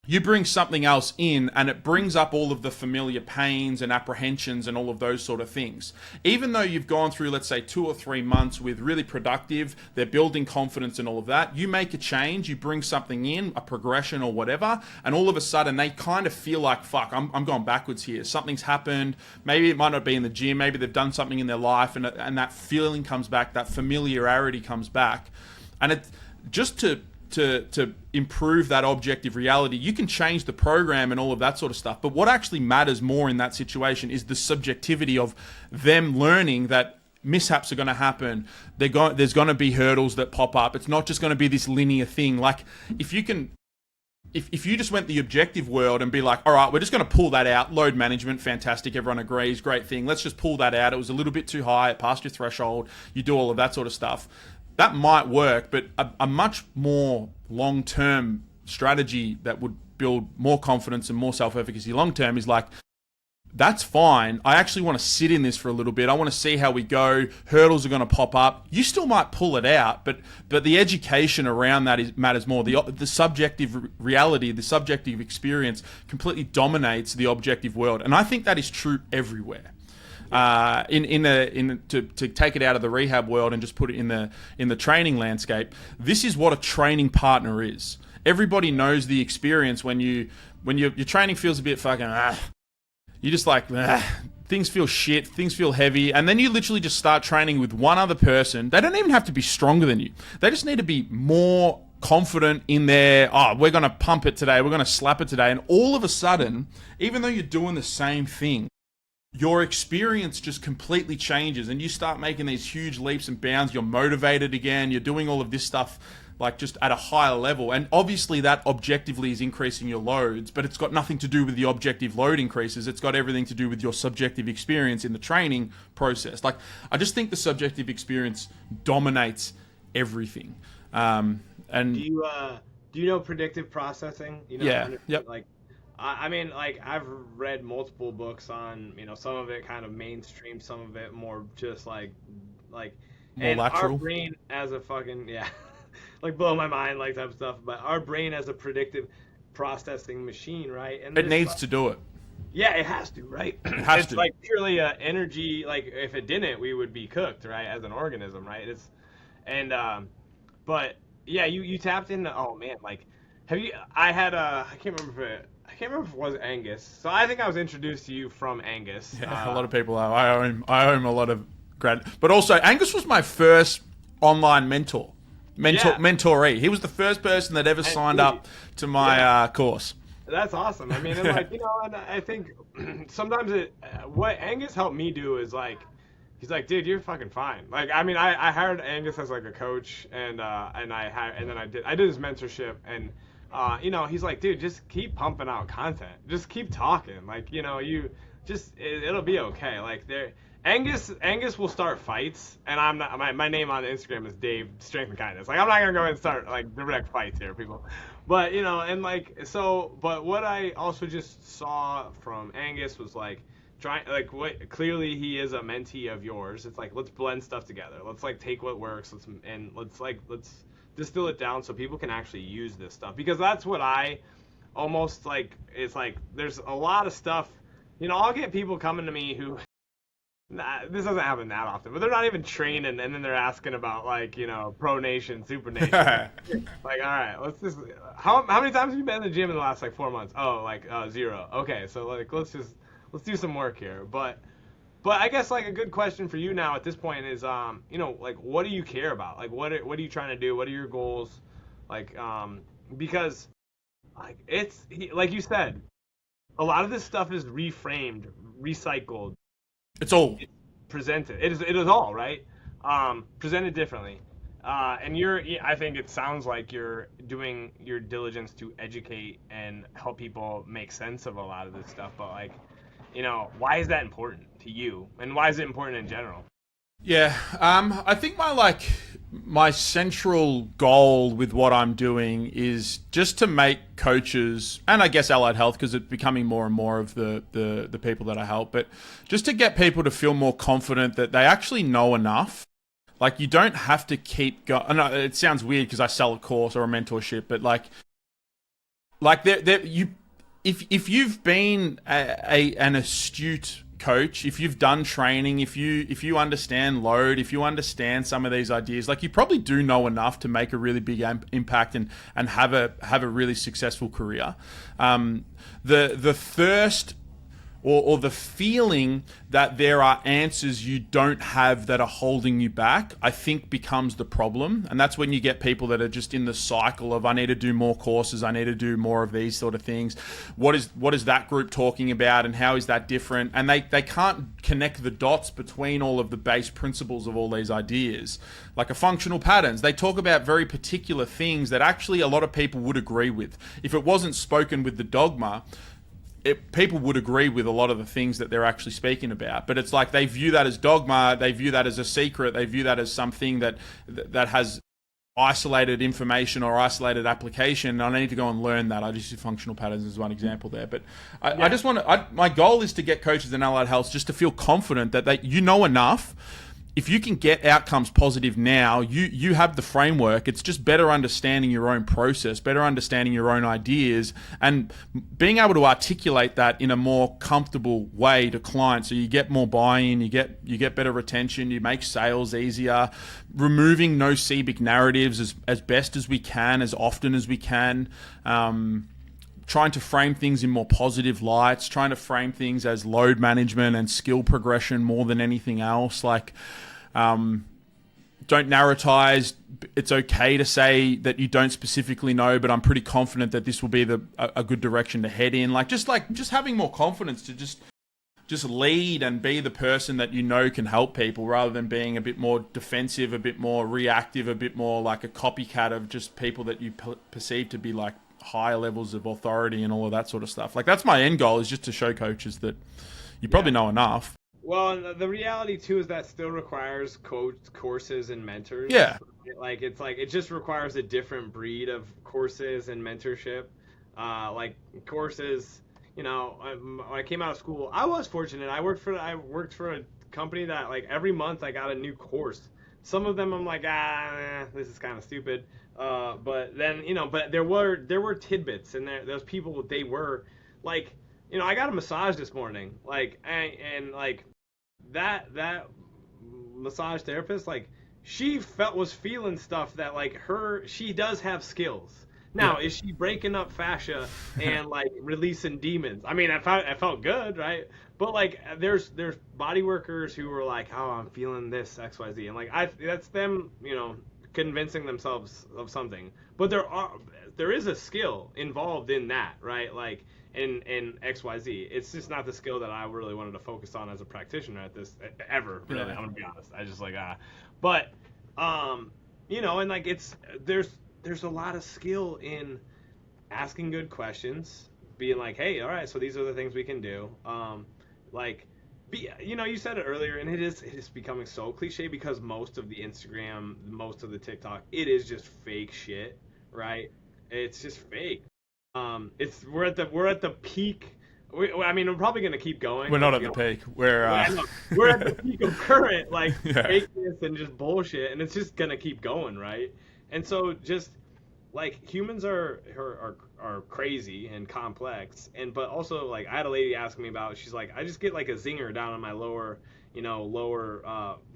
You bring something else in and it brings up all of the familiar pains and apprehensions and all of those sort of things. Even though you've gone through, let's say, 2 or 3 months with really productive, they're building confidence and all of that, you make a change, you bring something in, a progression or whatever, and all of a sudden they kind of feel like, fuck, I'm going backwards here. Something's happened. Maybe it might not be in the gym. Maybe they've done something in their life, and that feeling comes back, that familiarity comes back. And it just to improve that objective reality, you can change the program and all of that sort of stuff. But what actually matters more in that situation is the subjectivity of them learning that mishaps are going to happen. There's going to be hurdles that pop up. It's not just going to be this linear thing. Like if you just went the objective world and be like, all right, we're just going to pull that out. Load management, fantastic. Everyone agrees. Great thing. Let's just pull that out. It was a little bit too high. It passed your threshold. You do all of that sort of stuff. That might work, but a much more long-term strategy that would build more confidence and more self-efficacy long-term is like, that's fine. I actually want to sit in this for a little bit. I want to see how we go. Hurdles are going to pop up. You still might pull it out, but the education around that matters more. The subjective reality, the subjective experience completely dominates the objective world. And I think that is true everywhere. To take it out of the rehab world and just put it in the training landscape, this is what a training partner is. Everybody knows the experience when your training feels a bit fucking you're just like things feel shit, things feel heavy, and then you literally just start training with one other person. They don't even have to be stronger than you. They just need to be more confident in their, we're going to pump it today, we're going to slap it today, and all of a sudden, even though you're doing the same thing, your experience just completely changes and you start making these huge leaps and bounds. You're motivated again. You're doing all of this stuff like just at a higher level. And obviously that objectively is increasing your loads, but it's got nothing to do with the objective load increases. It's got everything to do with your subjective experience in the training process. Like, I just think the subjective experience dominates everything. And do you know predictive processing? You know, yeah. Yep. Like, I mean, like, I've read multiple books on, some of it kind of mainstream, some of it more just like, more and lateral. Our brain as a fucking, like blow my mind, like type of stuff, but our brain as a predictive processing machine, right? And it needs to do it. Yeah, it has to, right? It's like purely energy, like if it didn't, we would be cooked, right? As an organism, right? But yeah, you tapped into, oh man, like, I can't remember if it was Angus. So I think I was introduced to you from Angus. Yeah, a lot of people are. I owe him a lot of gratitude. But also, Angus was my first online mentoree. He was the first person that ever signed up to my course. That's awesome. I mean, and like, and I think sometimes what Angus helped me do is like, he's like, dude, you're fucking fine. Like, I mean, I hired Angus as like a coach, and then I did his mentorship, and he's like, dude, just keep pumping out content. Just keep talking. Like, it'll be okay. Like, Angus will start fights, and I'm not. My name on Instagram is Dave Strength and Kindness. Like, I'm not gonna go and start like direct fights here, people. But and like so. But what I also just saw from Angus was like, clearly he is a mentee of yours. It's like, let's blend stuff together. Let's like take what works. Let's distill it down so people can actually use this stuff, because that's what I almost like. It's like there's a lot of stuff. I'll get people coming to me who. This doesn't happen that often, but they're not even training, and then they're asking about like pro nation, super nation. Like, all right, let's just. How many times have you been in the gym in the last like 4 months? Oh, like 0. Okay, so like let's do some work here. But I guess like a good question for you now at this point is like, what do you care about? Like, what are you trying to do? What are your goals? Like because like it's like you said, a lot of this stuff is reframed, recycled. It's all presented. It is all right. Presented differently. And I think it sounds like you're doing your diligence to educate and help people make sense of a lot of this stuff. But like, why is that important to you, and why is it important in general? Yeah, I think my central goal with what I'm doing is just to make coaches, and I guess allied health, because it's becoming more and more of the people that I help, but just to get people to feel more confident that they actually know enough. Like, you don't have to keep going. It sounds weird because I sell a course or a mentorship, but if you've been an astute coach, if you've done training, if you understand load, if you understand some of these ideas, like, you probably do know enough to make a really big impact and have a really successful career. The thirst or the feeling that there are answers you don't have that are holding you back, I think becomes the problem. And that's when you get people that are just in the cycle of, I need to do more courses, I need to do more of these sort of things. What is that group talking about, and how is that different? And they can't connect the dots between all of the base principles of all these ideas. Like a functional patterns, they talk about very particular things that actually a lot of people would agree with. If it wasn't spoken with the dogma, people would agree with a lot of the things that they're actually speaking about, but it's like they view that as dogma, they view that as a secret, they view that as something that has isolated information or isolated application. I need to go and learn that. I just use functional patterns as one example there, but I just want to. My goal is to get coaches in allied health just to feel confident that you know enough. If you can get outcomes positive now, you have the framework. It's just better understanding your own process, better understanding your own ideas, and being able to articulate that in a more comfortable way to clients. So you get more buy-in, you get better retention, you make sales easier, removing no-sebic narratives as best as we can, as often as we can. Trying to frame things in more positive lights, trying to frame things as load management and skill progression more than anything else. Like, don't narratize. It's okay to say that you don't specifically know, but I'm pretty confident that this will be a good direction to head in. Just having more confidence to just lead and be the person that you know can help people, rather than being a bit more defensive, a bit more reactive, a bit more like a copycat of just people that you perceive to be like higher levels of authority and all of that sort of stuff. Like, that's my end goal, is just to show coaches that you probably know enough. Well, and the reality too is that still requires courses and mentors. Yeah. It just requires a different breed of courses and mentorship. Like courses, when I came out of school, I was fortunate. I worked for a company that, like, every month I got a new course. Some of them I'm like, this is kind of stupid. But then, but there were tidbits, and those people, they were like, I got a massage this morning, like, and like that massage therapist, like, she was feeling stuff that, like, she does have skills. Now, is she breaking up fascia and like releasing demons? I mean, I felt good, right? But like, there's body workers who were like, oh, I'm feeling this XYZ, and like, that's them, convincing themselves of something. But there is a skill involved in that, right? Like, in XYZ. It's just not the skill that I really wanted to focus on as a practitioner at this ever. Really, I'm gonna be honest. I just like but and like, there's a lot of skill in asking good questions, being like, hey, all right, so these are the things we can do. You said it earlier, and it is becoming so cliche, because most of the Instagram, most of the TikTok, it is just fake shit, right? It's just fake. We're at the peak. We're probably gonna keep going. We're not at the peak. We're at the peak of current, like, fakeness and just bullshit, and it's just gonna keep going, right? And so, just like, humans are crazy and complex, but also, like, I had a lady ask me about, she's like, I just get like a zinger down on my lower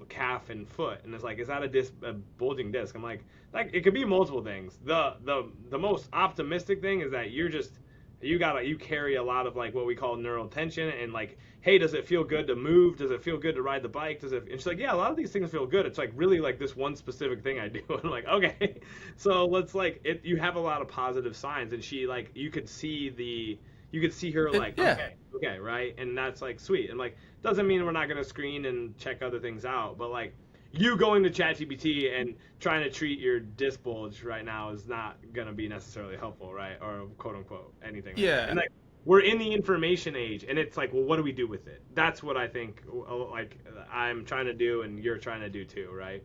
calf and foot, and it's like, is that a bulging disc? I'm like, it could be multiple things. The most optimistic thing is that you carry a lot of, like, what we call neural tension, and like, hey, does it feel good to move? Does it feel good to ride the bike? And she's like, yeah, a lot of these things feel good. It's like really like this one specific thing I do. And I'm like, okay, so let's, like, you have a lot of positive signs, and she, like, you could see her, like, okay, right, and that's, like, sweet. And, like, doesn't mean we're not gonna screen and check other things out, but, like, you going to ChatGPT and trying to treat your disc bulge right now is not gonna be necessarily helpful, right? Or quote unquote anything. Yeah. And, like, we're in the information age, and it's like, well, what do we do with it? That's what I think, like, I'm trying to do, and you're trying to do too, right?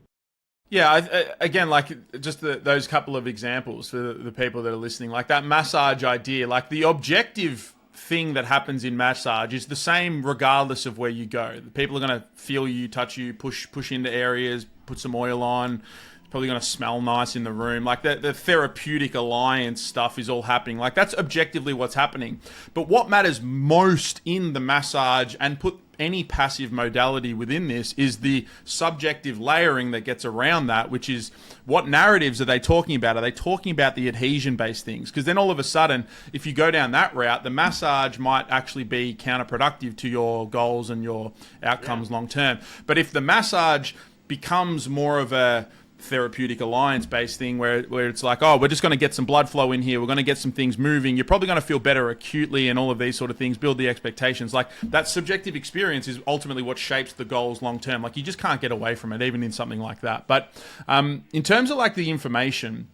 Yeah, again, like just those couple of examples for the people that are listening, like that massage idea, like the objective thing that happens in massage is the same regardless of where you go. People are going to feel you, touch you, push into areas, put some oil on. It's probably going to smell nice in the room. Like the therapeutic alliance stuff is all happening. Like that's objectively what's happening. But what matters most in the massage, and put any passive modality within this, is the subjective layering that gets around that, which is what narratives are they talking about? Are they talking about the adhesion-based things? Because then all of a sudden, if you go down that route, the massage might actually be counterproductive to your goals and your outcomes long term. But if the massage becomes more of a therapeutic alliance based thing where it's like, oh, we're just going to get some blood flow in here, we're going to get some things moving, you're probably going to feel better acutely, and all of these sort of things, build the expectations. Like that subjective experience is ultimately what shapes the goals long term. Like you just can't get away from it, even in something like that. But in terms of like the information,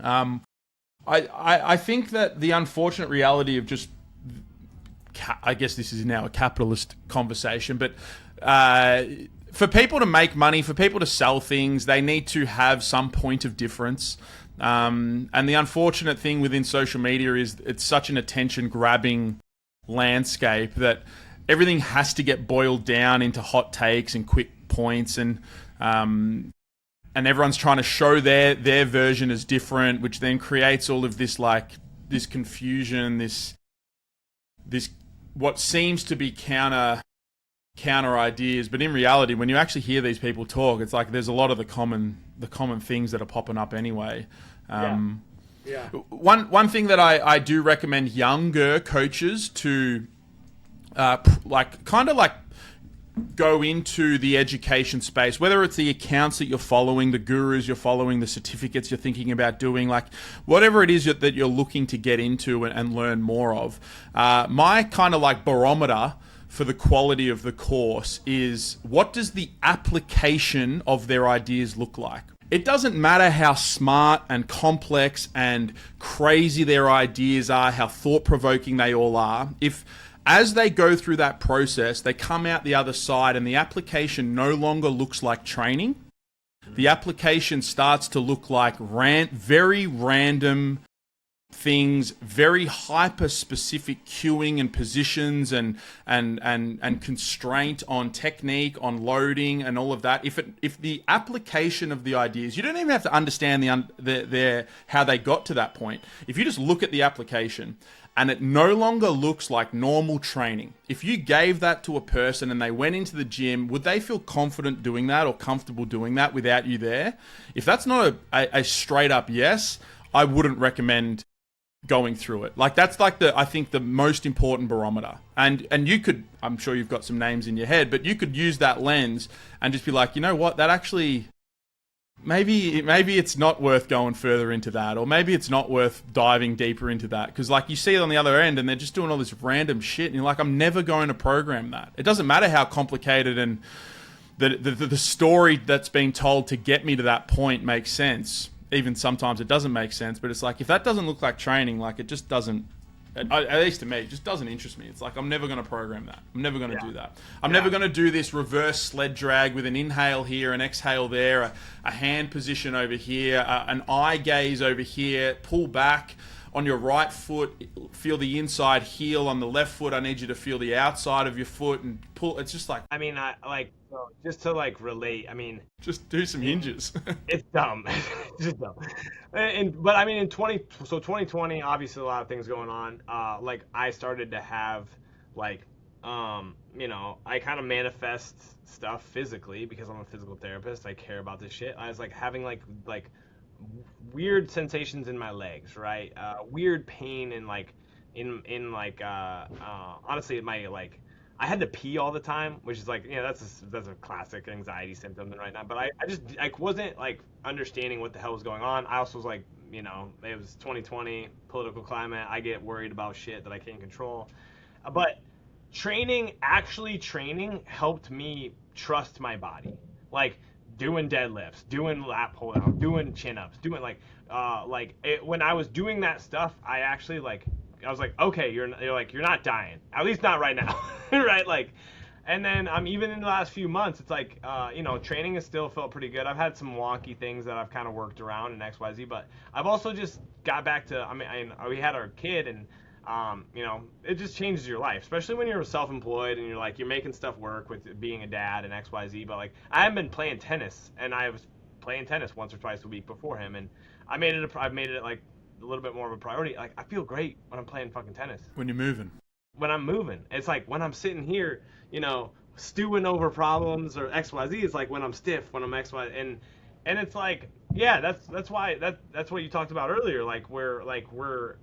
I think that the unfortunate reality of just, I guess this is now a capitalist conversation, but for people to make money, for people to sell things, they need to have some point of difference. And the unfortunate thing within social media is it's such an attention-grabbing landscape that everything has to get boiled down into hot takes and quick points, and everyone's trying to show their version as different, which then creates all of this like this confusion, this what seems to be counter ideas, but in reality, when you actually hear these people talk, it's like there's a lot of the common things that are popping up anyway. One thing that I do recommend younger coaches to go into the education space, whether it's the accounts that you're following, the gurus you're following, the certificates you're thinking about doing, like whatever it is that you're looking to get into and learn more of. My kind of like barometer for the quality of the course is, what does the application of their ideas look like? It doesn't matter how smart and complex and crazy their ideas are, how thought-provoking they all are. If as they go through that process, they come out the other side and the application no longer looks like training, the application starts to look like very random things, very hyper-specific cueing and positions and constraint on technique, on loading, and all of that. If the application of the ideas, you don't even have to understand how they got to that point. If you just look at the application and it no longer looks like normal training, if you gave that to a person and they went into the gym, would they feel confident doing that or comfortable doing that without you there? If that's not a straight up yes, I wouldn't recommend going through it. Like that's like I think the most important barometer. And you could, I'm sure you've got some names in your head, but you could use that lens and just be like, you know what, that actually, maybe it's not worth going further into that, or maybe it's not worth diving deeper into that, because like you see it on the other end and they're just doing all this random shit and you're like, I'm never going to program that. It doesn't matter how complicated and the story that's being told to get me to that point makes sense. Even sometimes it doesn't make sense, but it's like, if that doesn't look like training, like it just doesn't, at least to me, it just doesn't interest me. It's like, I'm never going to program that. I'm never going to do that. I'm never going to do this reverse sled drag with an inhale here, an exhale there, a hand position over here, an eye gaze over here, pull back on your right foot, feel the inside heel. On the left foot, I need you to feel the outside of your foot and pull. It's just like, I mean, just to like relate, I mean, just do some hinges. It's dumb. It's just dumb. But I mean, in 2020, obviously a lot of things going on. Like I started to have like, I kind of manifest stuff physically because I'm a physical therapist. I care about this shit. I was like having like weird sensations in my legs, right? Weird pain in honestly my like, I had to pee all the time, which is like, that's a classic anxiety symptom right now. But I just wasn't like understanding what the hell was going on. I also was like, it was 2020, political climate. I get worried about shit that I can't control. But training helped me trust my body. Like doing deadlifts, doing lat pull downs, doing chin ups, doing when I was doing that stuff, I actually like I was like, okay, you're like, you're not dying, at least not right now, right? Like, and then even in the last few months, it's like, training has still felt pretty good. I've had some wonky things that I've kind of worked around in XYZ, but I've also just got back to, we had our kid, and it just changes your life, especially when you're self-employed and you're making stuff work with being a dad and XYZ. But like, I haven't been playing tennis, and I was playing tennis once or twice a week before him, and I've made it like a little bit more of a priority. Like, I feel great when I'm playing fucking tennis. When you're moving. When I'm moving, it's like when I'm sitting here, stewing over problems or XYZ. It's like when I'm stiff, when I'm XY, and it's like, yeah, that's why that's what you talked about earlier. Like, we're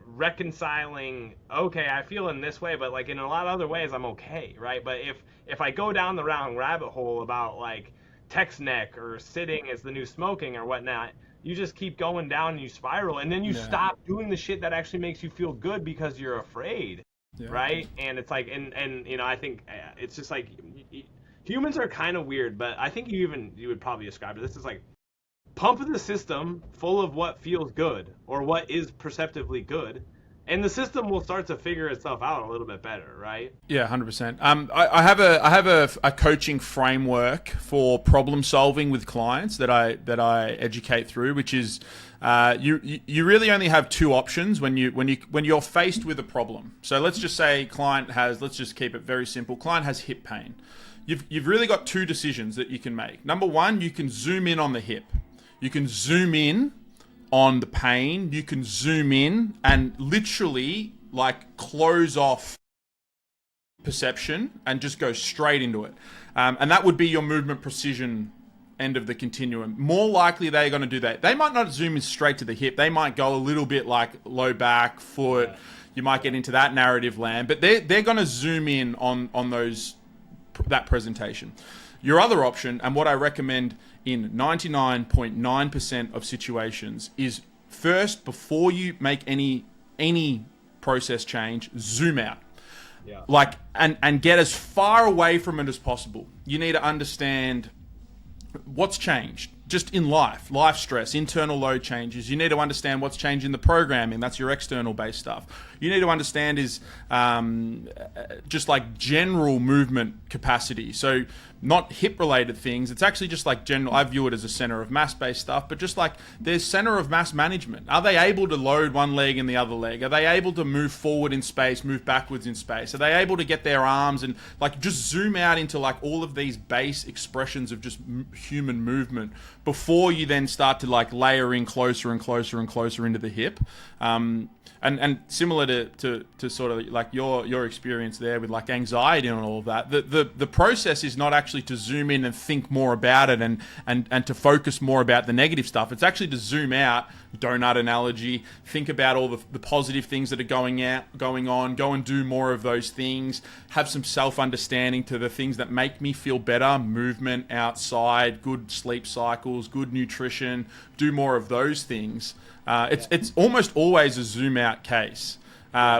reconciling. Okay, I feel in this way, but like in a lot of other ways, I'm okay, right? But if I go down the wrong rabbit hole about like text neck or sitting is the new smoking or whatnot, you just keep going down and you spiral, and then you stop doing the shit that actually makes you feel good because you're afraid. Yeah. Right? And it's like, and I think it's just like, humans are kind of weird, but I think you would probably describe it. This is like pumping the system full of what feels good or what is perceptively good, and the system will start to figure itself out a little bit better, right? Yeah, 100%. I have a coaching framework for problem solving with clients that I educate through, which is you really only have two options when you're faced with a problem. So let's just say let's just keep it very simple. Client has hip pain. You've really got two decisions that you can make. Number one, you can zoom in on the hip. You can zoom in on the pain. You can zoom in and literally like close off perception and just go straight into it. And that would be your movement precision end of the continuum. More likely they're going to do that. They might not zoom in straight to the hip. They might go a little bit like low back, foot. Yeah. You might get into that narrative land, but they're going to zoom in on that presentation. Your other option, and what I recommend in 99.9% of situations, is first, before you make any process change, zoom out. Yeah. Like, and get as far away from it as possible. You need to understand what's changed just in life stress, internal load changes. You need to understand what's changed in the programming. That's your external based stuff. You need to understand is just like general movement capacity. So not hip related things. It's actually just like general. I view it as a center of mass based stuff, but just like there's center of mass management. Are they able to load one leg and the other leg? Are they able to move forward in space, move backwards in space? Are they able to get their arms and like just zoom out into like all of these base expressions of just human movement before you then start to like layer in closer and closer and closer into the hip? And similar to sort of like your experience there with like anxiety and all of that, the process is not actually to zoom in and think more about it and to focus more about the negative stuff. It's actually to zoom out, donut analogy, think about all the positive things that are going on, go and do more of those things, have some self-understanding to the things that make me feel better, movement, outside, good sleep cycles, good nutrition, do more of those things. It's almost always a zoom out case,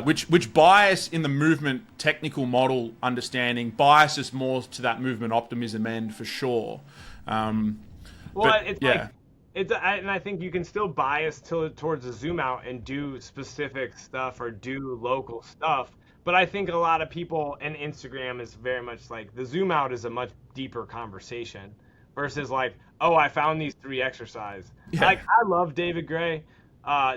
which bias in the movement technical model understanding biases more to that movement optimism end for sure. And I think you can still bias towards a zoom out and do specific stuff or do local stuff. But I think a lot of people, and Instagram is very much like the zoom out is a much deeper conversation versus like, oh, I found these 3 exercises. Yeah. Like, I love David Gray.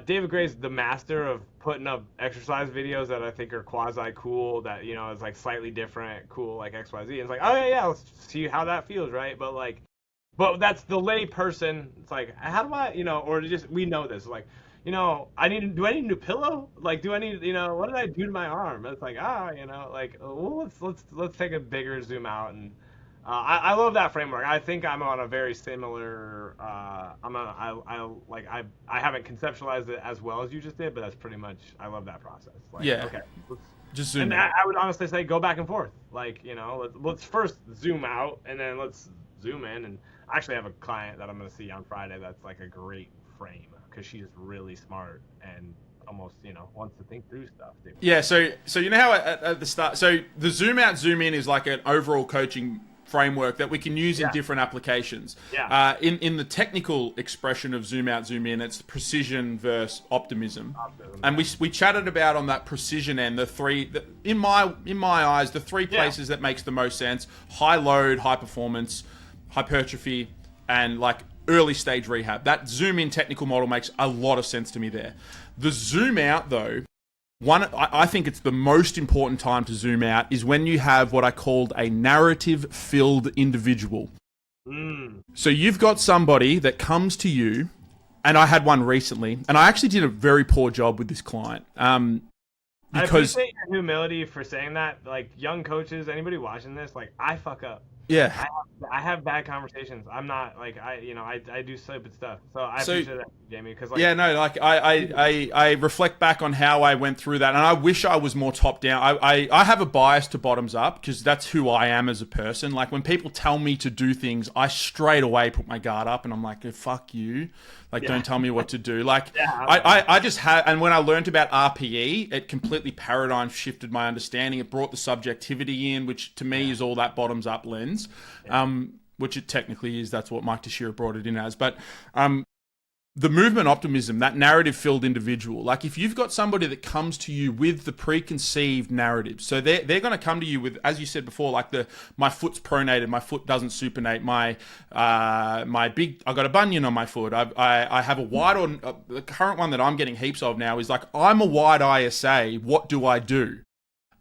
David Gray's the master of putting up exercise videos that I think are quasi cool, that, is like slightly different, cool, like XYZ. And it's like, oh yeah, let's see how that feels, right? But that's the lay person. It's like, how do I, or just, we know this, like, do I need a new pillow? Like, do I need, what did I do to my arm? It's like, well, let's take a bigger zoom out. And I love that framework. I think I'm on a very similar. I haven't conceptualized it as well as you just did, but that's pretty much. I love that process. Like, yeah. Okay. Just zoom. And out. I would honestly say go back and forth. Like, let's first zoom out and then let's zoom in. And I actually have a client that I'm going to see on Friday that's like a great frame because she's really smart and almost wants to think through stuff, dude. Yeah. So how at the start. So the zoom out, zoom in is like an overall coaching framework that we can use in different applications. Yeah. In the technical expression of zoom out, zoom in, it's precision versus optimism. And we chatted about on that precision end in my eyes the three places that makes the most sense: high load, high performance, hypertrophy, and like early stage rehab. That zoom in technical model makes a lot of sense to me there. The zoom out though, I think it's the most important time to zoom out is when you have what I called a narrative-filled individual. So you've got somebody that comes to you, and I had one recently, and I actually did a very poor job with this client. I appreciate your humility for saying that. Like, young coaches, anybody watching this, like, I fuck up. Yeah. I have bad conversations. I'm not like I do stupid stuff. So I appreciate that, Jamie. Because I reflect back on how I went through that, and I wish I was more top down. I have a bias to bottoms up because that's who I am as a person. Like when people tell me to do things, I straight away put my guard up, and I'm like, fuck you. Like, don't tell me what to do. Like, I just had, and when I learned about RPE, it completely paradigm shifted my understanding. It brought the subjectivity in, which to me is all that bottoms up lens, which it technically is. That's what Mike Teixeira brought it in as. But the movement optimism, that narrative-filled individual, like if you've got somebody that comes to you with the preconceived narrative, so they're going to come to you with, as you said before, like my foot's pronated, my foot doesn't supinate, I got a bunion on my foot, I have a wide, or the current one that I'm getting heaps of now is like, I'm a wide ISA, what do I do?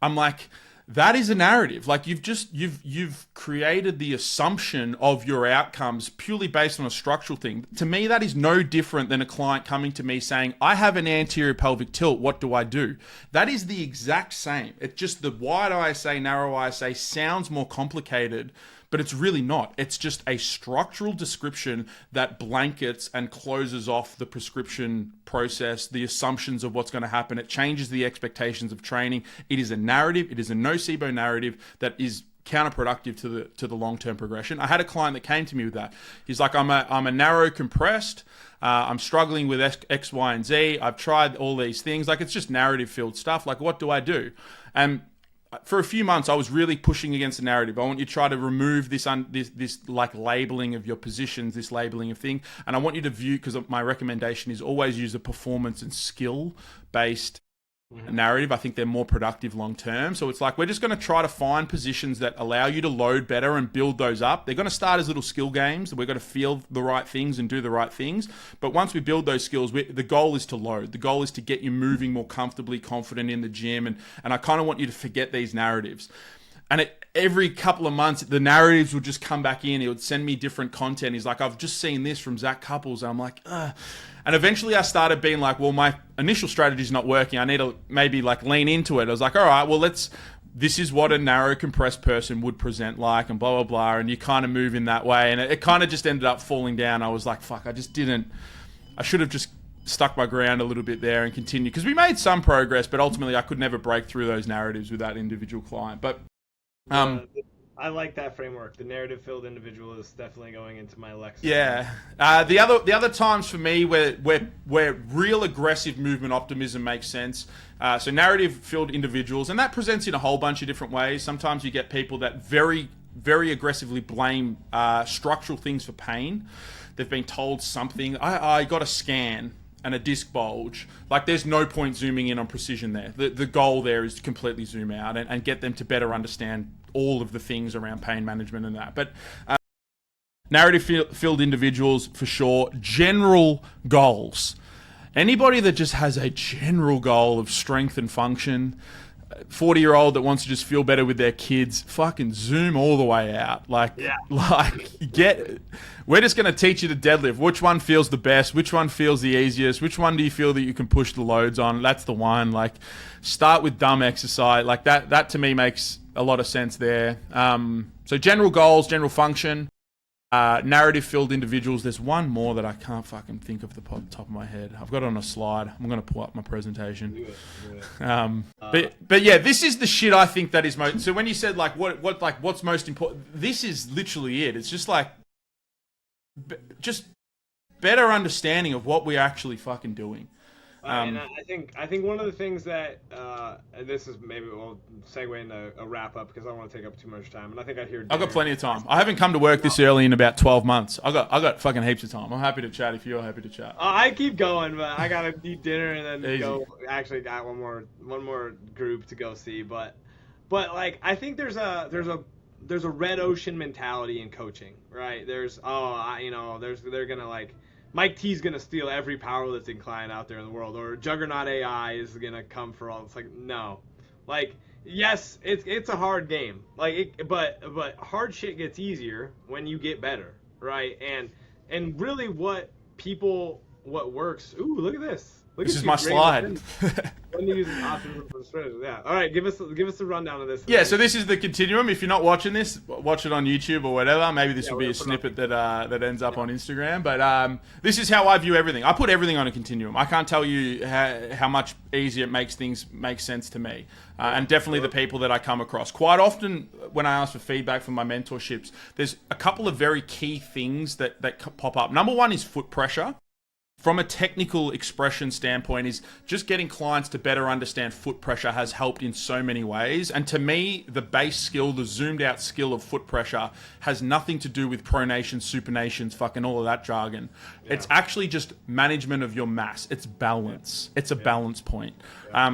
I'm like, that is a narrative. Like you've created the assumption of your outcomes purely based on a structural thing. To me, that is no different than a client coming to me saying, I have an anterior pelvic tilt, what do I do? That is the exact same. It's just the wide ISA, narrow ISA sounds more complicated, but it's really not. It's just a structural description that blankets and closes off the prescription process, the assumptions of what's going to happen. It changes the expectations of training. It is a narrative. It is a nocebo narrative that is counterproductive to the long-term progression. I had a client that came to me with that. He's like, I'm a narrow compressed. I'm struggling with X, Y, and Z. I've tried all these things. Like, it's just narrative-filled stuff. Like, what do I do? And for a few months, I was really pushing against the narrative. I want you to try to remove this like labeling of your positions, this labeling of thing. And I want you to view, because my recommendation is always use a performance and skill-based narrative. I think they're more productive long term. So it's like, we're just going to try to find positions that allow you to load better and build those up. They're going to start as little skill games. We're going to feel the right things and do the right things. But once we build those skills, the goal is to load. The goal is to get you moving more comfortably, confident in the gym. And I kind of want you to forget these narratives. And every couple of months, the narratives would just come back in. He would send me different content. He's like, I've just seen this from Zach Couples. And I'm like, ugh. And eventually I started being like, well, my initial strategy is not working. I need to maybe like lean into it. I was like, all right, well, this is what a narrow compressed person would present like, and blah, blah, blah. And you kind of move in that way. And it kind of just ended up falling down. I was like, fuck, I should have just stuck my ground a little bit there and continued. Because we made some progress, but ultimately I could never break through those narratives with that individual client. But I like that framework. The narrative-filled individual is definitely going into my lexicon. Yeah. The other times for me where real aggressive movement optimism makes sense. So narrative-filled individuals, and that presents in a whole bunch of different ways. Sometimes you get people that very, very aggressively blame structural things for pain. They've been told something. I got a scan and a disc bulge. Like, there's no point zooming in on precision there. The goal there is to completely zoom out and get them to better understand all of the things around pain management and that. But narrative-filled individuals, for sure. General goals. Anybody that just has a general goal of strength and function, 40-year-old that wants to just feel better with their kids, fucking zoom all the way out. We're just going to teach you to deadlift. Which one feels the best? Which one feels the easiest? Which one do you feel that you can push the loads on? That's the one. Like, start with dumb exercise. Like, that to me makes a lot of sense there. So general goals, general function, narrative-filled individuals. There's one more that I can't fucking think of the top of my head. I've got it on a slide. I'm going to pull up my presentation. Do it. But yeah, this is the shit I think that is most. So when you said like what's most important, this is literally it. It's just like just better understanding of what we're actually fucking doing. And I think one of the things that and this is maybe we'll segue into a wrap up because I don't want to take up too much time, and I think I hear. I've got plenty of time. I haven't come to work this early in about 12 months. I got fucking heaps of time. I'm happy to chat if you're happy to chat. I keep going, but I gotta eat dinner and then Easy. go. Actually, got one more group to go see, but like I think there's a red ocean mentality in coaching, right? There's they're gonna like. Mike T's gonna steal every powerlifting client out there in the world, or Juggernaut AI is gonna come for all. It's like no, like yes, it's a hard game, but hard shit gets easier when you get better, right? And really, what works? Ooh, look at this. This is my slide. When you use optimism for the strategy. Yeah. All right, give us a rundown of this. Yeah, so this is the continuum. If you're not watching this, watch it on YouTube or whatever. Maybe this will be a snippet that ends up on Instagram. But this is how I view everything. I put everything on a continuum. I can't tell you how much easier it makes things make sense to me. And definitely the people that I come across. Quite often when I ask for feedback from my mentorships, there's a couple of very key things that pop up. Number one is foot pressure. From a technical expression standpoint, is just getting clients to better understand foot pressure has helped in so many ways. And to me, the base skill, the zoomed out skill of foot pressure has nothing to do with pronation, supinations, fucking all of that jargon. Yeah. It's actually just management of your mass. It's balance. It's a balance point.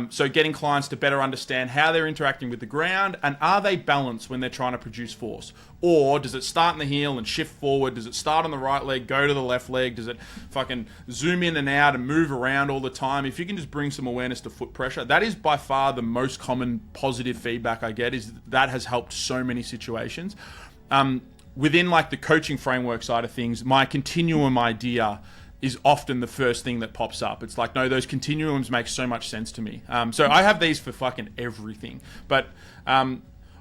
So getting clients to better understand how they're interacting with the ground and are they balanced when they're trying to produce force? Or does it start in the heel and shift forward? Does it start on the right leg, go to the left leg? Does it fucking zoom in and out and move around all the time? If you can just bring some awareness to foot pressure, that is by far the most common positive feedback I get, is that has helped so many situations. Within like the coaching framework side of things, my continuum idea is often the first thing that pops up. It's like, no, those continuums make so much sense to me. So I have these for fucking everything. But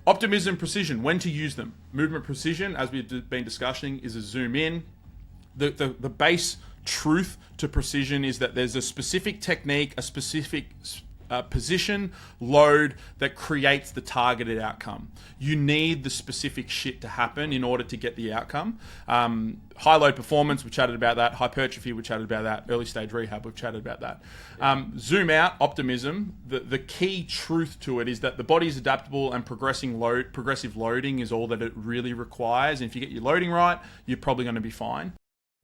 optimism, precision, when to use them. Movement precision, as we've been discussing, is a zoom in. The base truth to precision is that there's a specific technique, a specific position, load that creates the targeted outcome. You need the specific shit to happen in order to get the outcome. High load performance, we chatted about that. Hypertrophy, we chatted about that. Early stage rehab, we've chatted about that. Zoom out, optimism. The key truth to it is that the body is adaptable and progressive loading is all that it really requires. And if you get your loading right, you're probably going to be fine.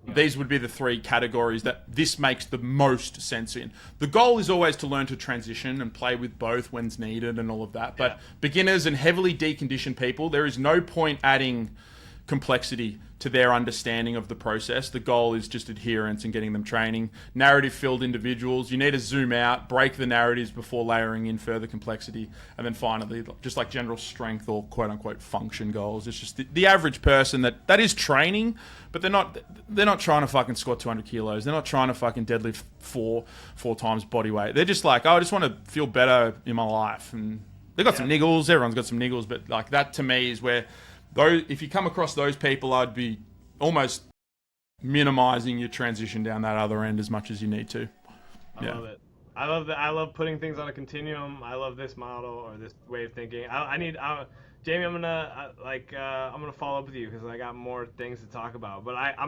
Yeah. These would be the three categories that this makes the most sense in. The goal is always to learn to transition and play with both when's needed and all of that. But beginners and heavily deconditioned people, there is no point adding complexity to their understanding of the process. The goal is just adherence and getting them training. Narrative-filled individuals, you need to zoom out, break the narratives before layering in further complexity. And then finally, just like general strength or quote-unquote function goals. It's just the average person that is training, but they're not trying to fucking squat 200 kilos. They're not trying to fucking deadlift four times body weight. They're just like, oh, I just want to feel better in my life. And they've got some niggles. Everyone's got some niggles. But like that to me is where... if you come across those people, I'd be almost minimizing your transition down that other end as much as you need to. I love it. I love putting things on a continuum. I love this model or this way of thinking. Jamie, I'm gonna follow up with you because I got more things to talk about. But I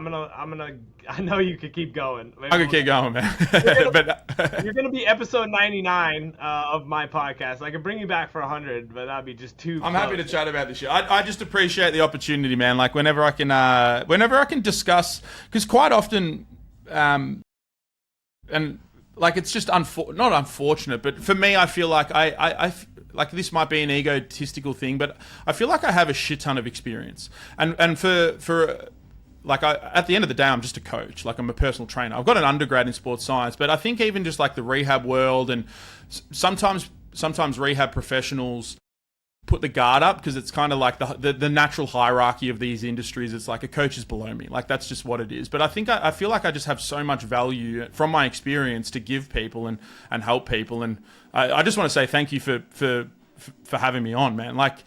know you could keep going. Maybe I could keep going, man. You're gonna be episode 99 of my podcast. I could bring you back for 100, but that'd be just too. I'm happy to chat about this shit. I just appreciate the opportunity, man. Like whenever I can discuss, because quite often, and like it's just not unfortunate, but for me, I feel like I like this might be an egotistical thing, but I feel like I have a shit ton of experience. And for like at the end of the day, I'm just a coach. Like I'm a personal trainer. I've got an undergrad in sports science, but I think even just like the rehab world and sometimes rehab professionals put the guard up because it's kind of like the natural hierarchy of these industries. It's like a coach is below me. Like that's just what it is. But I think I feel like I just have so much value from my experience to give people and help people. And I just want to say thank you for having me on, man. Like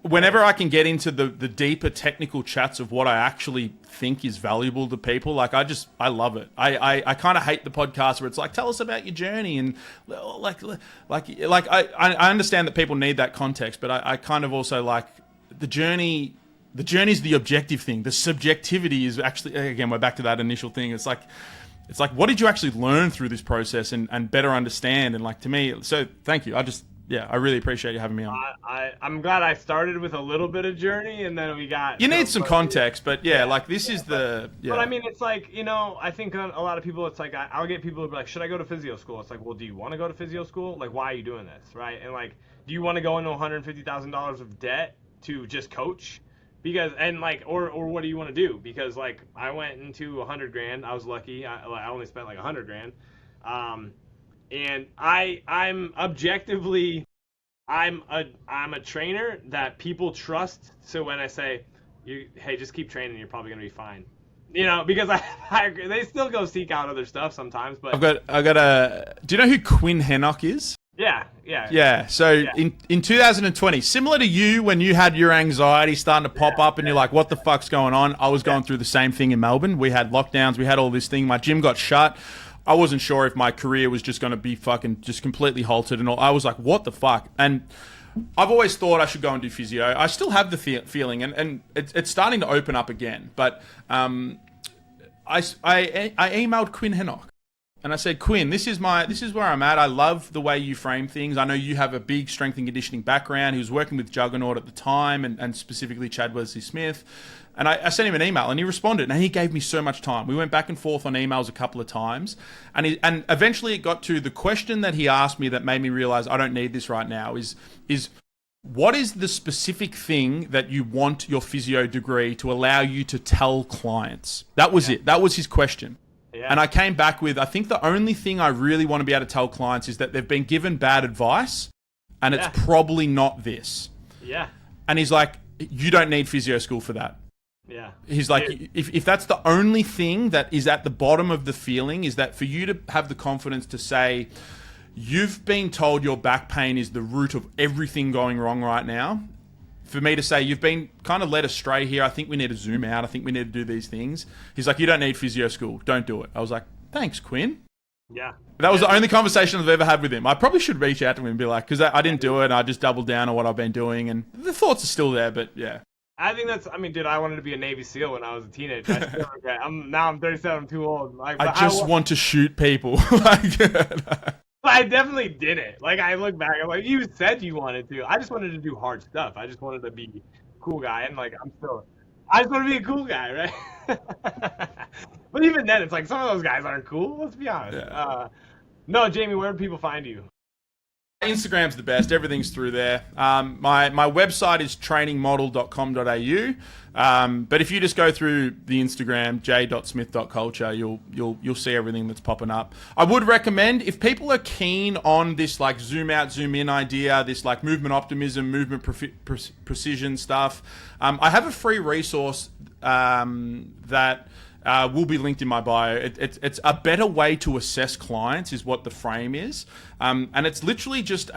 whenever I can get into the deeper technical chats of what I actually think is valuable to people, like I love it. I kind of hate the podcast where it's like, tell us about your journey. And like I understand that people need that context, but I kind of also like the journey. The journey is the objective thing. The subjectivity is actually, again, we're back to that initial thing. It's like, it's like, what did you actually learn through this process and better understand? And like, to me, so thank you. I really appreciate you having me on. I'm glad I started with a little bit of journey, and then we got. You need some context, but like this is the. Yeah. But I mean, it's like, I think a lot of people, it's like I'll get people who be like, should I go to physio school? It's like, well, do you want to go to physio school? Like, why are you doing this, right? And like, do you want to go into $150,000 of debt to just coach? Because or what do you want to do? Because like I went into $100,000. I was lucky. I only spent like $100,000. And I'm objectively, I'm a trainer that people trust. So when I say, hey, just keep training, you're probably gonna be fine. Because they still go seek out other stuff sometimes. But I got a. Do you know who Quinn Hennock is? Yeah. So in 2020, similar to you, when you had your anxiety starting to pop up and you're like, what the fuck's going on? I was going through the same thing in Melbourne. We had lockdowns. We had all this thing. My gym got shut. I wasn't sure if my career was just going to be fucking just completely halted and all. I was like, what the fuck? And I've always thought I should go and do physio. I still have the feeling, and it's starting to open up again. But I emailed Quinn Hennock. And I said, Quinn, this is where I'm at. I love the way you frame things. I know you have a big strength and conditioning background. He was working with Juggernaut at the time, and specifically Chad Wesley Smith. And I sent him an email, and he responded, and he gave me so much time. We went back and forth on emails a couple of times, and eventually it got to the question that he asked me that made me realize I don't need this right now is what is the specific thing that you want your physio degree to allow you to tell clients? That was it. That was his question. Yeah. And I came back with, I think the only thing I really want to be able to tell clients is that they've been given bad advice and it's probably not this. Yeah. And he's like, you don't need physio school for that. Yeah. He's like, if that's the only thing that is at the bottom of the feeling, is that for you to have the confidence to say, you've been told your back pain is the root of everything going wrong right now. For me to say, you've been kind of led astray here. I think we need to zoom out. I think we need to do these things. He's like, you don't need physio school. Don't do it. I was like, thanks, Quinn. Yeah. That was the only conversation I've ever had with him. I probably should reach out to him and be like, because I didn't do it. And I just doubled down on what I've been doing. And the thoughts are still there, but yeah. I think dude, I wanted to be a Navy SEAL when I was a teenager. Now I'm 37. I'm too old. I just want to shoot people. I definitely didn't. Like, I look back, I'm like, you said you wanted to. I just wanted to do hard stuff. I just wanted to be a cool guy, and like, I just want to be a cool guy, right? But even then, it's like, some of those guys aren't cool, let's be honest. Yeah. No, Jamie, where do people find you? Instagram's the best. Everything's through there. My website is trainingmodel.com.au. But if you just go through the Instagram, j.smith.culture, you'll see everything that's popping up. I would recommend, if people are keen on this like zoom out, zoom in idea, this like movement optimism, movement precision stuff, I have a free resource that will be linked in my bio. It's a better way to assess clients is what the frame is. And it's literally just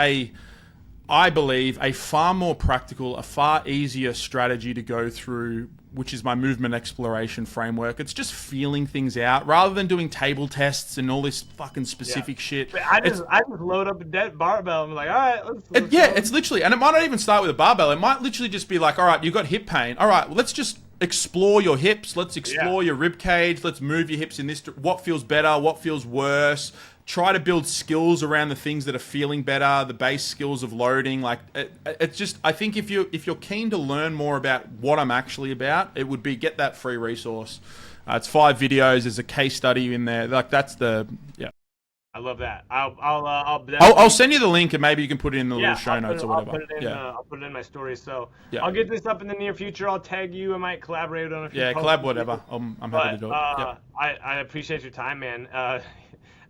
I believe, a far more practical, a far easier strategy to go through, which is my movement exploration framework. It's just feeling things out rather than doing table tests and all this fucking specific shit. I just load up a dead barbell and be like, all right, let's it's literally, and it might not even start with a barbell. It might literally just be like, all right, you've got hip pain. All right, well, let's just explore your hips. Let's explore your rib cage. Let's move your hips in this. What feels better? What feels worse? Try to build skills around the things that are feeling better, the base skills of loading. Like it's just, I think if you're keen to learn more about what I'm actually about, it would be get that free resource. It's 5 videos. There's a case study in there. Like that's I love that. I'll send you the link and maybe you can put it in the little show notes or whatever. I'll put it in my story. So I'll get this up in the near future. I'll tag you. I might collaborate on a few posts. Collab whatever. I'm happy to do it. I appreciate your time, man.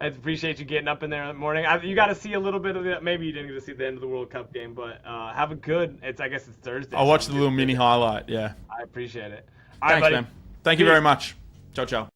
I appreciate you getting up in there in the morning. You got to see a little bit of it. Maybe you didn't get to see the end of the World Cup game, but have a good. I guess it's Thursday. I'll watch the little mini highlight. Yeah. I appreciate it. Thanks, man. Thank you very much. Ciao, ciao.